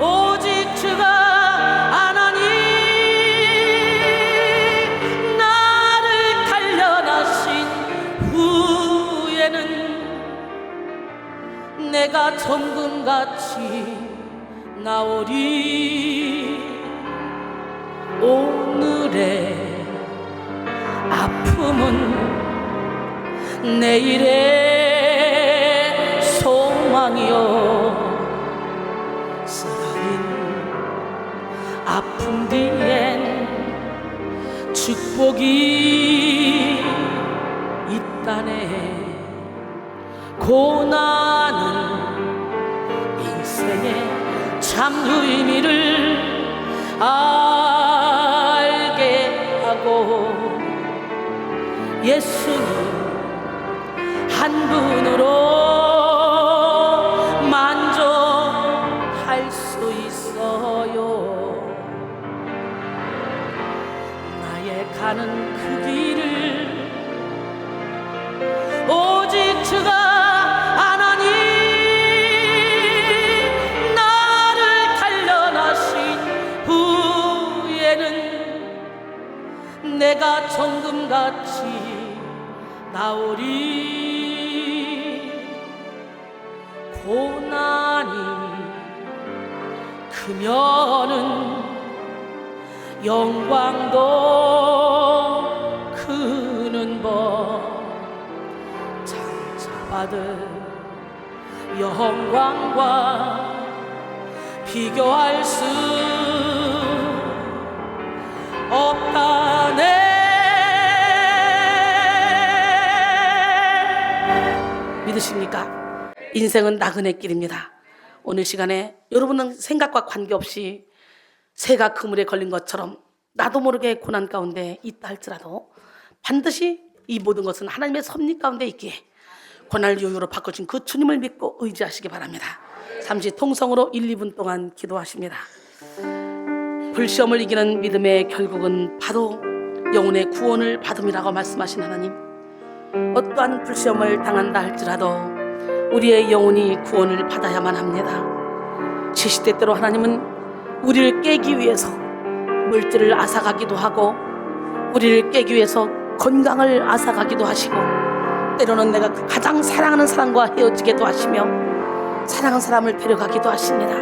오직 주가 아나니 나를 단련하신 후에는 내가 정금같이 나오리. 오늘의 아픔은 내일의 소망이요. 쓰라린 아픔 뒤엔 축복이 있다네. 고난은 인생의 참 의미를 알게 하고 예수는 한 분으로 만족할 수 있어요. 나의 가는 그 길을 오직 주가 내가 정금같이 나오리. 고난이 크면은 영광도 크는 법 장차받을 영광과 비교할 수 없다네. 믿으십니까? 인생은 나그네 길입니다. 오늘 시간에 여러분은 생각과 관계없이 새가 그물에 걸린 것처럼 나도 모르게 고난 가운데 있다 할지라도 반드시 이 모든 것은 하나님의 섭리 가운데 있기에 고난을 여유로 바꿔준 그 주님을 믿고 의지하시기 바랍니다. 잠시 통성으로 1, 2분 동안 기도하십니다. 불시험을 이기는 믿음의 결국은 바로 영혼의 구원을 받음이라고 말씀하신 하나님, 어떠한 불시험을 당한다 할지라도 우리의 영혼이 구원을 받아야만 합니다. 시시때때로 하나님은 우리를 깨기 위해서 물질을 앗아가기도 하고 우리를 깨기 위해서 건강을 앗아가기도 하시고 때로는 내가 가장 사랑하는 사람과 헤어지기도 하시며 사랑하는 사람을 데려가기도 하십니다.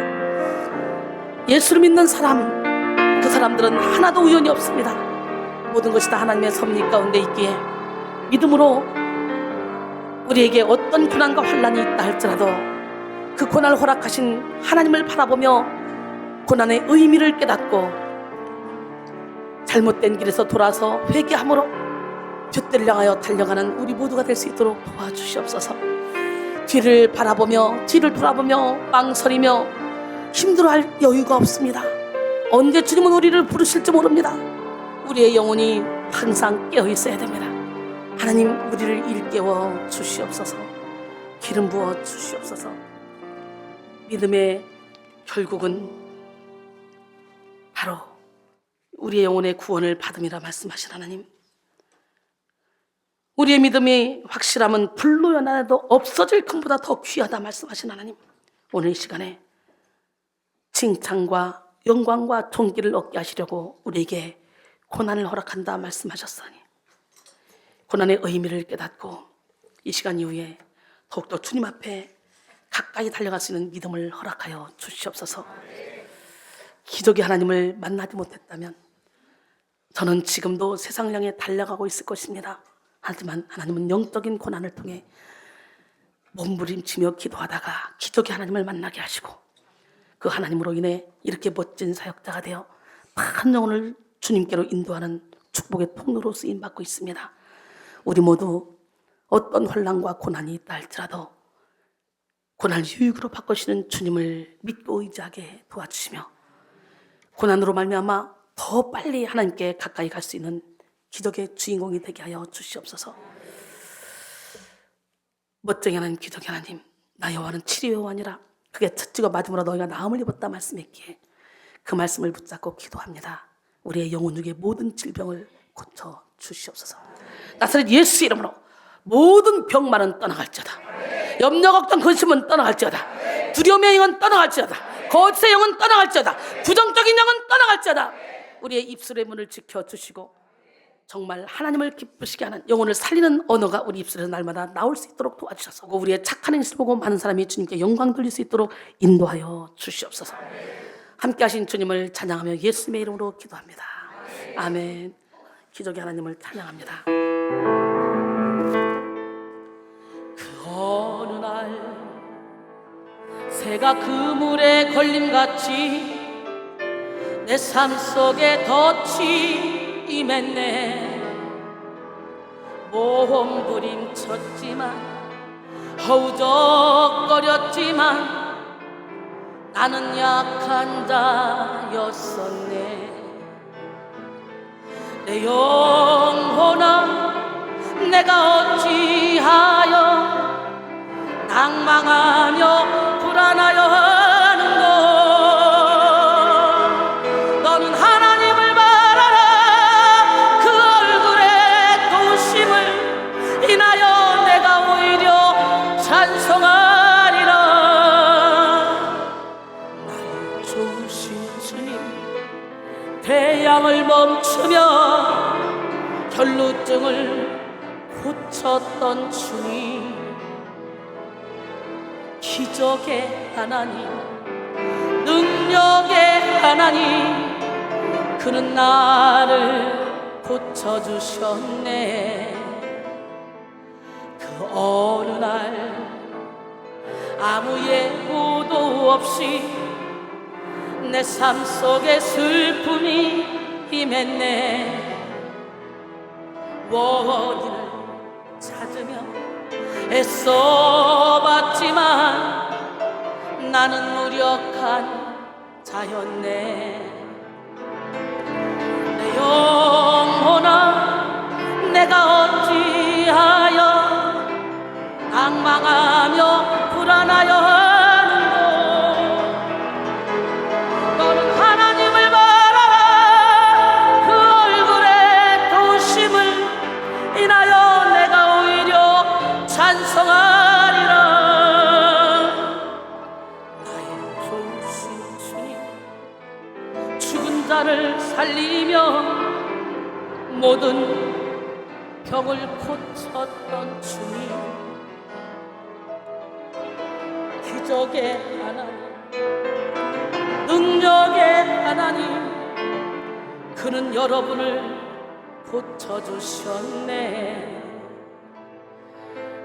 예수를 믿는 사람, 그 사람들은 하나도 우연이 없습니다. 모든 것이 다 하나님의 섭리 가운데 있기에 믿음으로 우리에게 어떤 고난과 환난이 있다 할지라도 그 고난을 허락하신 하나님을 바라보며 고난의 의미를 깨닫고 잘못된 길에서 돌아서 회개함으로 둯대를 향하여 달려가는 우리 모두가 될 수 있도록 도와주시옵소서. 뒤를 바라보며 뒤를 돌아보며 망설이며 힘들어할 여유가 없습니다. 언제 주님은 우리를 부르실지 모릅니다. 우리의 영혼이 항상 깨어 있어야 됩니다. 하나님, 우리를 일깨워 주시옵소서. 기름 부어 주시옵소서. 믿음의 결국은 바로 우리의 영혼의 구원을 받음이라 말씀하신 하나님, 우리의 믿음이 확실함은 불로 연하여도 없어질 금보다 더 귀하다 말씀하신 하나님, 오늘 이 시간에 칭찬과 영광과 존귀를 얻게 하시려고 우리에게 고난을 허락한다 말씀하셨으니 고난의 의미를 깨닫고 이 시간 이후에 더욱더 주님 앞에 가까이 달려갈 수 있는 믿음을 허락하여 주시옵소서. 기적의 하나님을 만나지 못했다면 저는 지금도 세상을 향해 달려가고 있을 것입니다. 하지만 하나님은 영적인 고난을 통해 몸부림치며 기도하다가 기적의 하나님을 만나게 하시고 그 하나님으로 인해 이렇게 멋진 사역자가 되어 많은 영혼을 주님께로 인도하는 축복의 통로로 쓰임받고 있습니다. 우리 모두 어떤 환난과 고난이 있다 할지라도 고난을 유익으로 바꾸시는 주님을 믿고 의지하게 도와주시며 고난으로 말미암아 더 빨리 하나님께 가까이 갈 수 있는 기적의 주인공이 되게 하여 주시옵소서. 멋쟁이 하나님, 기적의 하나님, 나 여호와는 치료 여호와니라. 그게 첫째가 맞음으로 너희가 나음을 입었다 말씀했기에 그 말씀을 붙잡고 기도합니다. 우리의 영혼 중의 모든 질병을 고쳐 주시옵소서. 나사렛 예수 이름으로 모든 병만은 떠나갈지어다. 염려 걱정 근심은 떠나갈지어다. 두려움의 영은 떠나갈지어다. 거짓의 영은 떠나갈지어다. 부정적인 영은 떠나갈지어다. 우리의 입술의 문을 지켜주시고 정말 하나님을 기쁘시게 하는 영혼을 살리는 언어가 우리 입술에서 날마다 나올 수 있도록 도와주셔서 우리의 착한 행실을 보고 많은 사람이 주님께 영광 돌릴 수 있도록 인도하여 주시옵소서. 함께 하신 주님을 찬양하며 예수님의 이름으로 기도합니다. 아멘. 기적의 하나님을 찬양합니다. 그 어느 날 새가 그물에 걸림같이 내 삶 속에 덫이 임했네. 몸부림쳤지만 허우적거렸지만 나는 약한 자였었네. 내 영혼아, 내가 어찌하여 낭망하며 불안하여 하는고. 너는 하나님을 바라라. 그 얼굴의 도심을 인하여 내가 오히려 찬송하리라. 나를 좋으신 주님, 태양을 멈추며 혈루증을 고쳤던 주님, 기적의 하나님, 능력의 하나님, 그는 나를 고쳐주셨네. 그 어느 날 아무 예고도 없이 내 삶 속에 슬픔이 임했네. 원인을 찾으며 애써봤지만 나는 무력한 자였네. 내 영혼아, 내가 어찌하여 낭망하며 불안하여 하는고. 너는 하나님을 바라라. 그 얼굴에 도심을 인하여 내가 오히려 찬송하리라. 나의 좋으신 주님, 죽은 자를 살리며 모든 병을 고쳤던 주님, 기적의 하나님, 능력의 하나님, 그는 여러분을 고쳐주셨네.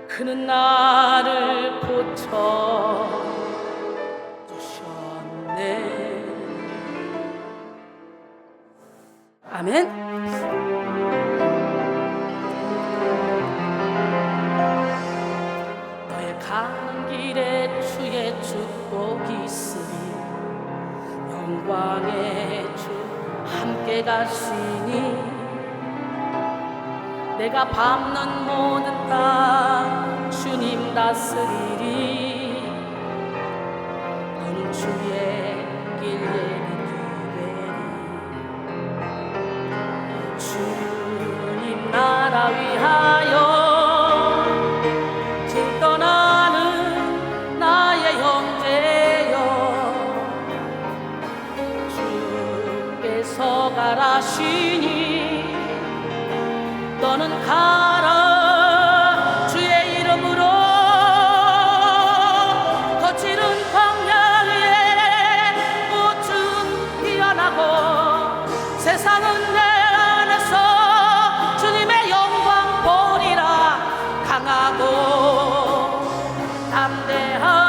그는 나를 고쳐주셨네. 아멘. 너의 가는 길에 주의 축복이 있으니 영광의 주 함께 가시니. 내가 밟는 모든 땅 주님 다스리리. 너는 주의 길 예비되리. 주님 나라 위하여 길 떠나는 나의 형제여, 주께서 가라시니 너는 가라. 주의 이름으로 거칠은 광야 위에 꽃은 피어나고 세상은 내 안에서 주님의 영광 보리라. 강하고 담대한